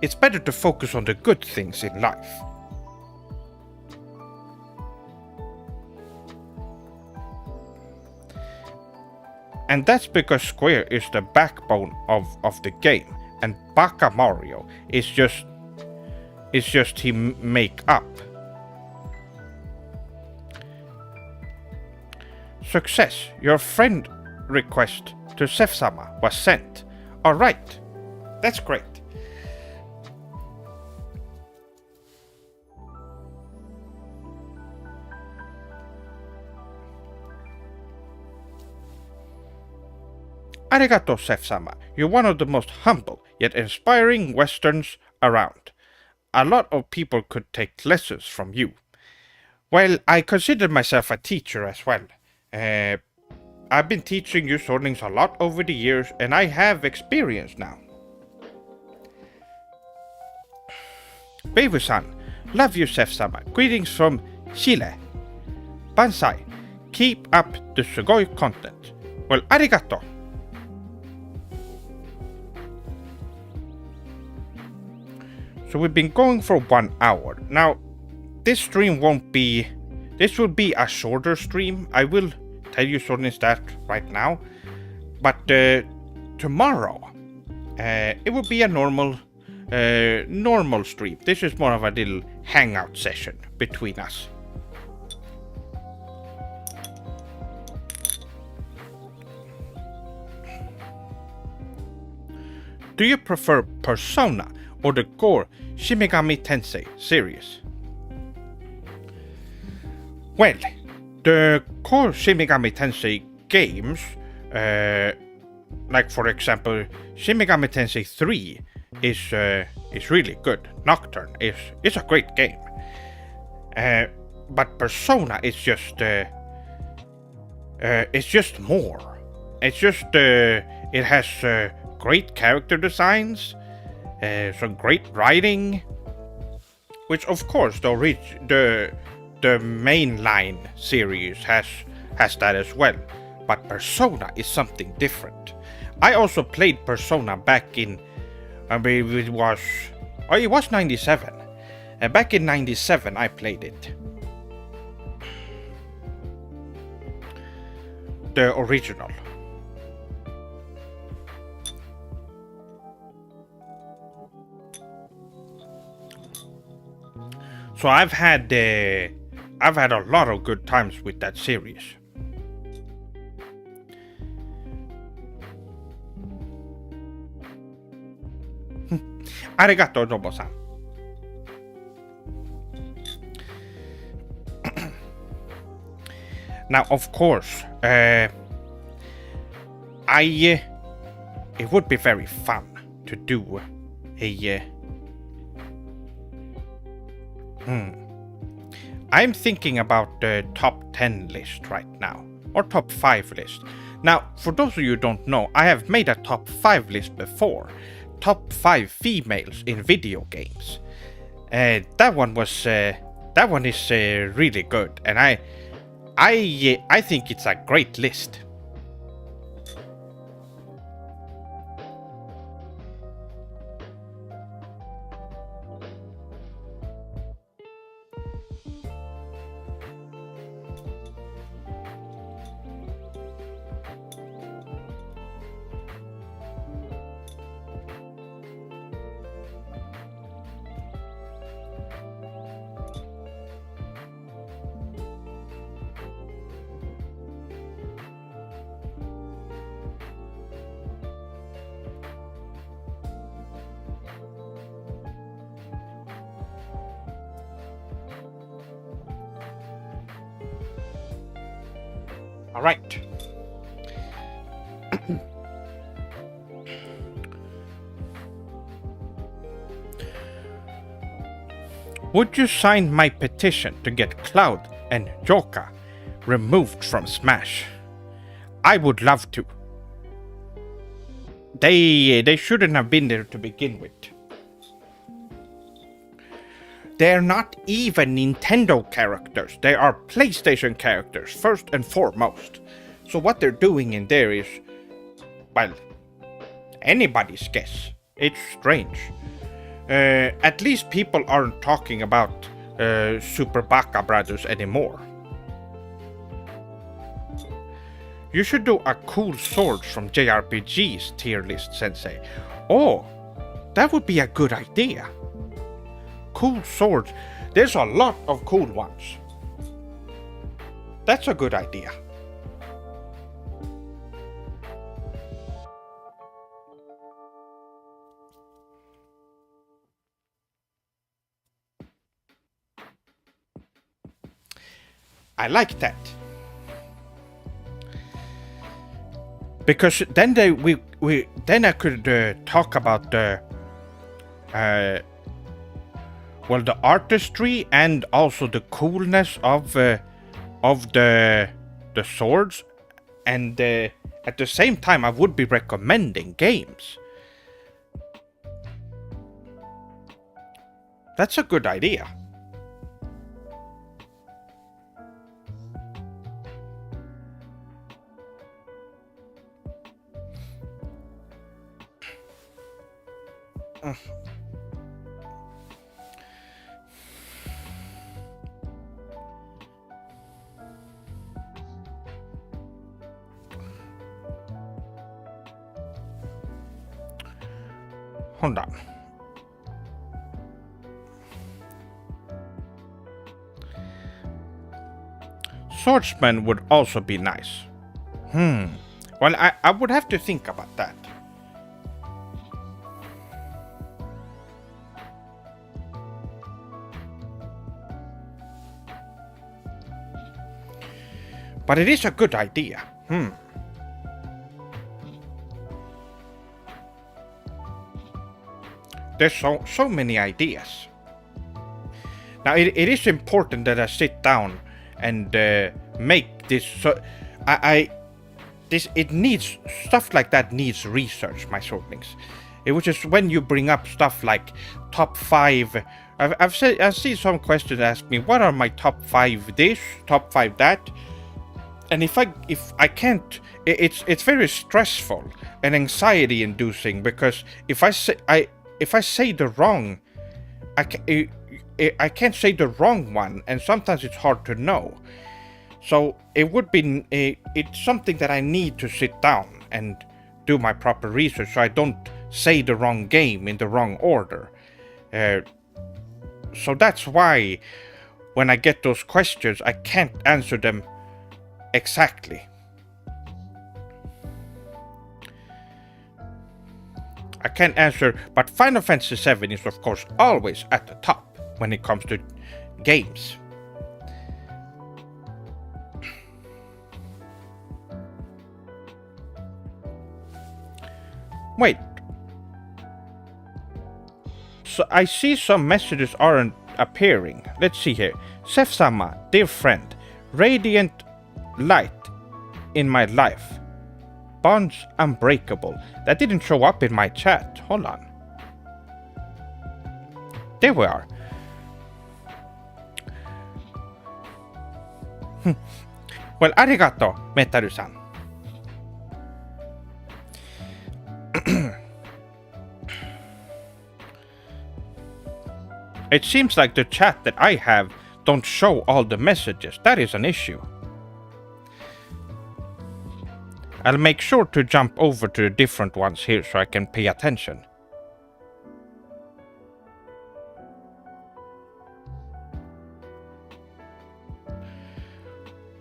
It's better to focus on the good things in life. And that's because Square is the backbone of the game, and Baka Mario is just him make up. Success. Your friend request to Sef-sama was sent. Alright. That's great. Arigato, Sef-sama. You're one of the most humble yet inspiring Westerns around. A lot of people could take lessons from you. Well, I consider myself a teacher as well. I've been teaching you Swordlings a lot over the years, and I have experience now. Beivu-san, love you, Sef-sama. Greetings from Chile. Bansai, keep up the Sugoi content. Well, arigato. So we've been going for 1 hour. Now, this will be a shorter stream. I will tell you something that right now. But tomorrow, it will be a normal stream. This is more of a little hangout session between us. Do you prefer Persona or the core Shin Megami Tensei series? Well, the core Shin Megami Tensei games, like for example, Shin Megami Tensei 3 is really good. Nocturne is a great game. But Persona is just it's just more. It's just it has great character designs, some great writing, which of course the mainline series has that as well. But Persona is something different. I also played Persona back in, I mean, it was 97. And back in 97 I played it. The original. So I've had a lot of good times with that series. Arigato, Robo-san. Now, of course, it would be very fun to do a. I'm thinking about the top 10 list right now, or top 5 list. Now, for those of you who don't know, I have made a top 5 list before. Top 5 females in video games. That one is really good, and I think it's a great list. All right. Would you sign my petition to get Cloud and Joka removed from Smash? I would love to. They shouldn't have been there to begin with. They're not even Nintendo characters. They are PlayStation characters, first and foremost. So what they're doing in there is, well, anybody's guess. It's strange. At least people aren't talking about Super Baka brothers anymore. You should do a cool swords from JRPGs tier list, Sensei. Oh, that would be a good idea. Cool swords. There's a lot of cool ones. That's a good idea. I like that. Because then then I could talk about the well, the artistry and also the coolness of the swords, and at the same time I would be recommending games. That's a good idea. Hold on. Swordsman would also be nice. Well, I would have to think about that. But it is a good idea. There's so many ideas. Now it is important that I sit down and make this. So it needs stuff like that needs research, my sortlings. It was just when you bring up stuff like top 5. I've seen some questions ask me, what are my top 5 this, top 5 that, and if I can't, it's very stressful and anxiety inducing, because if I say the wrong, I can't say the wrong one, and sometimes it's hard to know. So it would be it's something that I need to sit down and do my proper research, so I don't say the wrong game in the wrong order. So that's why when I get those questions, I can't answer them exactly. I can't answer, but Final Fantasy VII is of course always at the top when it comes to games. Wait. So I see some messages aren't appearing. Let's see here. Sef-sama, dear friend, radiant light in my life. Bonds unbreakable. That didn't show up in my chat. Hold on. There we are. Well, arigato, Metaru-san. It seems like the chat that I have don't show all the messages. That is an issue. I'll make sure to jump over to the different ones here so I can pay attention.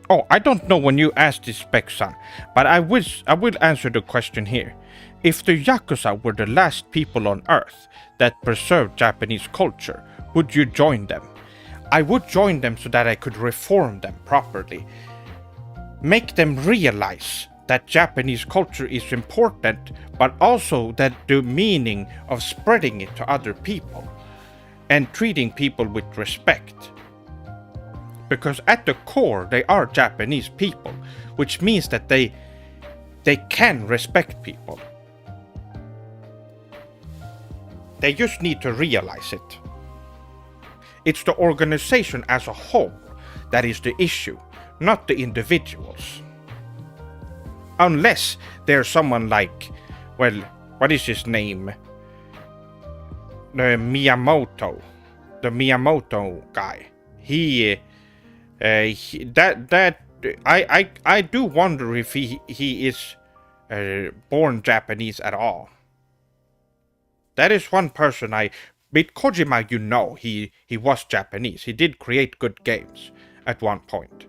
Oh, I don't know when you asked this, Beck-san, but I will answer the question here. If the Yakuza were the last people on Earth that preserved Japanese culture, would you join them? I would join them so that I could reform them properly. Make them realize that Japanese culture is important, but also that the meaning of spreading it to other people and treating people with respect. Because at the core, they are Japanese people, which means that they can respect people. They just need to realize it. It's the organization as a whole that is the issue, not the individuals. Unless there's someone like, well, what is his name? The Miyamoto guy. I do wonder if he is born Japanese at all. That is one person with Kojima, you know, he was Japanese. He did create good games at one point.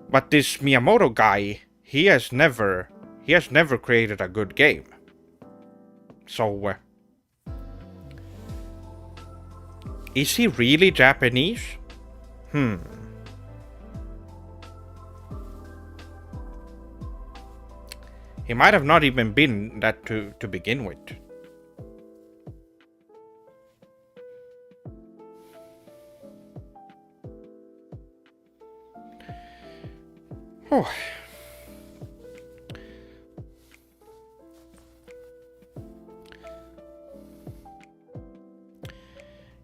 But this Miyamoto guy, he has never created a good game. So, is he really Japanese? He might have not even been that to begin with. Oh.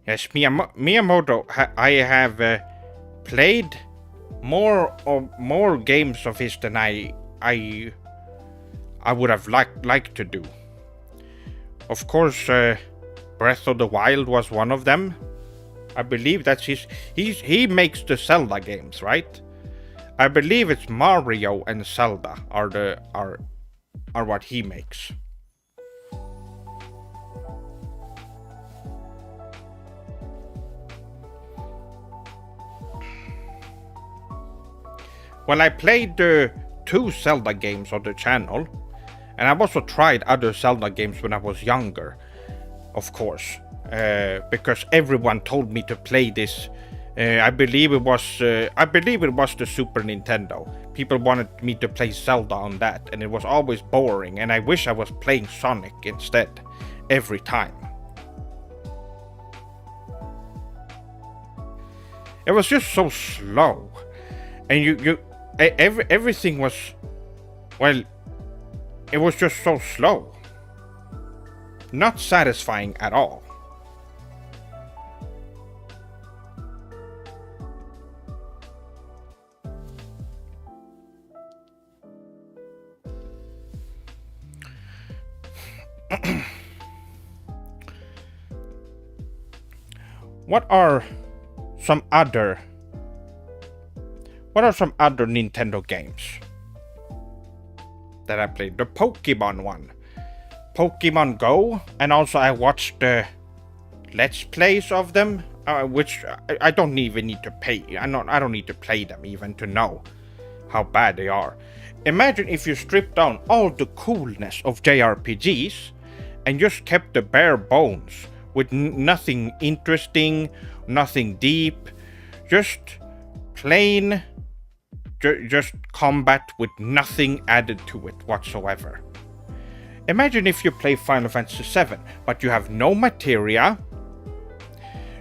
Yes, Miyamoto. I have played more games of his than I would have liked to do. Of course, Breath of the Wild was one of them. I believe that's he makes the Zelda games, right? I believe it's Mario and Zelda are what he makes. Well, I played the 2 Zelda games on the channel, and I've also tried other Zelda games when I was younger, of course, because everyone told me to play this. I believe it was the Super Nintendo. People wanted me to play Zelda on that, and it was always boring, and I wish I was playing Sonic instead, every time. It was just so slow, and everything was, well, it was just so slow. Not satisfying at all. What are some other Nintendo games that I played? The Pokemon one, Pokemon Go, and also I watched the Let's Plays of them, which I don't even need to pay. I don't need to play them even to know how bad they are. Imagine if you strip down all the coolness of JRPGs and just kept the bare bones with nothing interesting, nothing deep, just plain, just combat with nothing added to it whatsoever. Imagine if you play Final Fantasy VII, but you have no materia,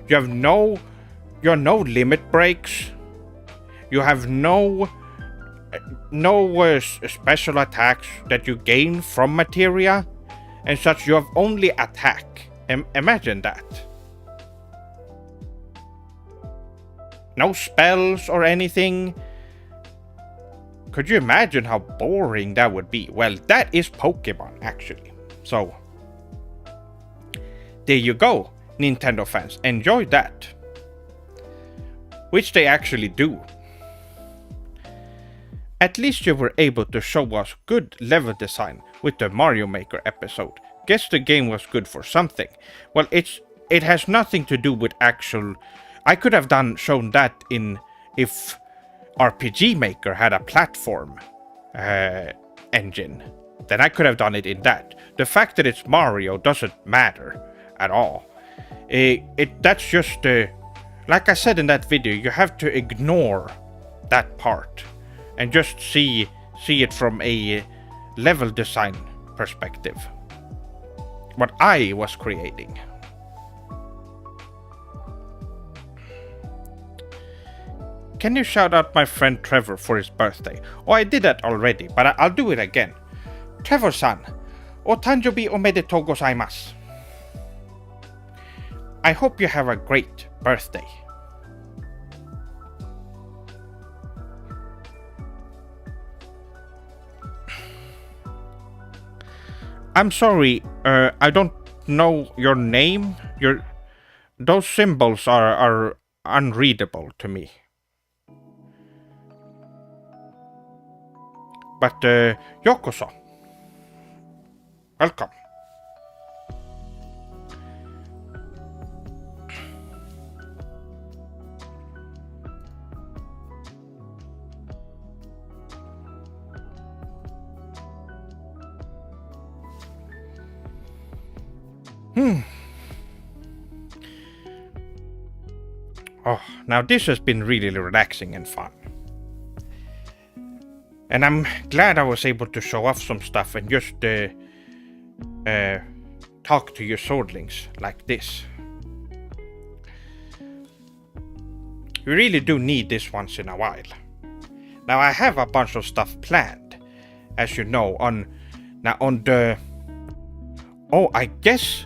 you have no limit breaks, you have no special attacks that you gain from materia, and such. You have only attack. Imagine that. No spells or anything. Could you imagine how boring that would be? Well, that is Pokemon, actually. So, there you go, Nintendo fans. Enjoy that. Which they actually do. At least you were able to show us good level design with the Mario Maker episode. Guess the game was good for something. Well, it has nothing to do with actual... I could have shown that in if RPG Maker had a platform engine. Then I could have done it in that. The fact that it's Mario doesn't matter at all. That's just... like I said in that video, you have to ignore that part and just see it from a level design perspective. What I was creating. Can you shout out my friend Trevor for his birthday? Oh, I did that already, but I'll do it again. Trevor-san, o tanjobi omedetou gozaimasu. I hope you have a great birthday. I'm sorry, I don't know your name. Those symbols are unreadable to me. But yokoso. Welcome. Oh, now this has been really relaxing and fun. And I'm glad I was able to show off some stuff and just talk to your swordlings like this. You really do need this once in a while. Now I have a bunch of stuff planned, as you know, on the... Oh, I guess...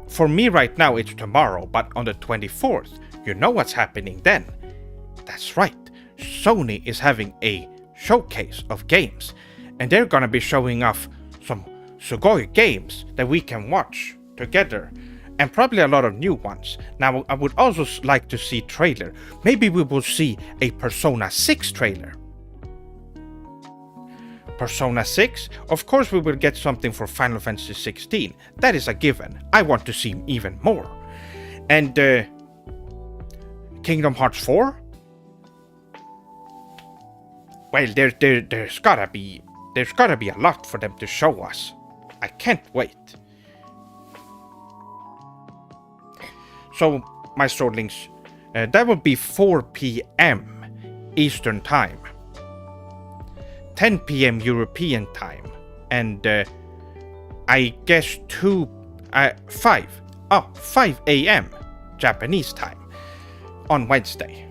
For me right now it's tomorrow, but on the 24th, you know what's happening then. That's right, Sony is having a showcase of games, and they're gonna be showing off some Sugoi games that we can watch together, and probably a lot of new ones. Now I would also like to see trailer. Maybe we will see a Persona 6 trailer. Persona 6? Of course we will get something for Final Fantasy 16. That is a given. I want to see even more. And Kingdom Hearts 4? Well, there's gotta be a lot for them to show us. I can't wait. So, my swordlings, that would be 4 p.m. Eastern Time. 10 p.m. European time, and I guess 5 a.m. Japanese time on Wednesday.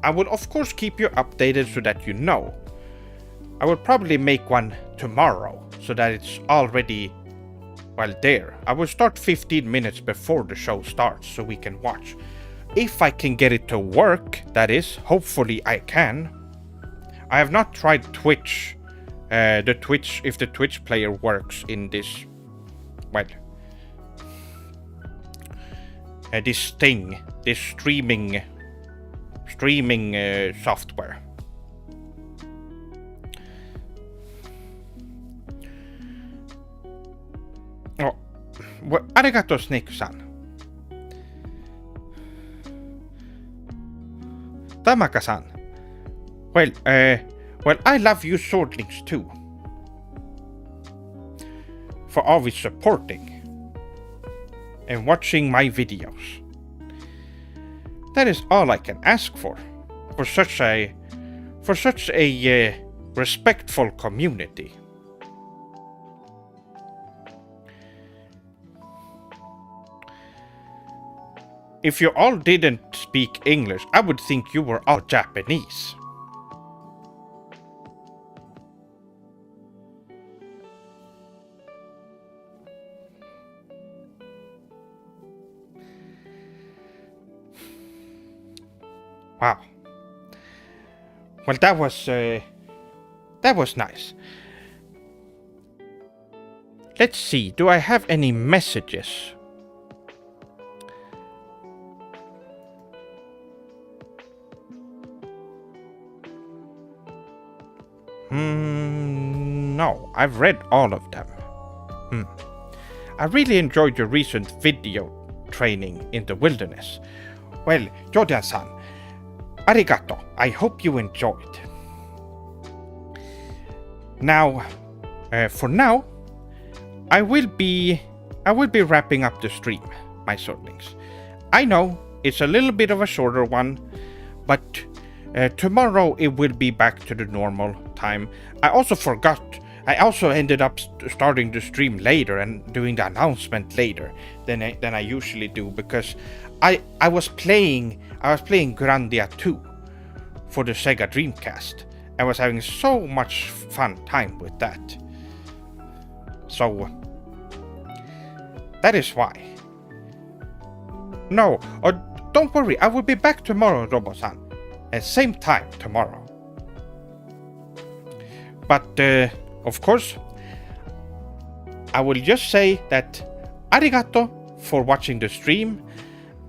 I will of course keep you updated so that you know. I will probably make one tomorrow so that it's already, well, there. I will start 15 minutes before the show starts so we can watch. If I can get it to work, that is. Hopefully I can. I have not tried Twitch, if the Twitch player works in this, well, this streaming software. Oh, well, arigato, Snake-san. Tamaka-san. Well, I love you swordlings too. for always supporting and watching my videos. That is all I can ask for such a respectful community. If you all didn't speak English, I would think you were all Japanese. Wow. Well, that was nice. Let's see, do I have any messages? No, I've read all of them. I really enjoyed your recent video training in the wilderness. Well, Jordan-san, arigato. I hope you enjoyed. Now, for now, I will be wrapping up the stream, my soulings. I know it's a little bit of a shorter one, but tomorrow it will be back to the normal time. I also ended up starting the stream later and doing the announcement later than I usually do, because I was playing Grandia 2 for the Sega Dreamcast. I was having so much fun time with that. So that is why. No, don't worry, I will be back tomorrow, Robo-san. At same time tomorrow. But of course, I will just say that arigato for watching the stream.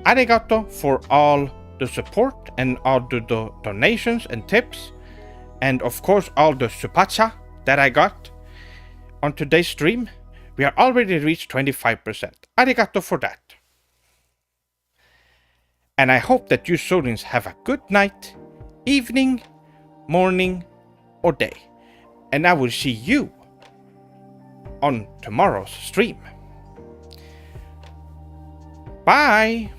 Arigato for all the support and all the donations and tips. And of course, all the supacha that I got on today's stream. We are already reached 25%. Arigato for that. And I hope that you soulings have a good night, evening, morning, or day. And I will see you on tomorrow's stream. Bye!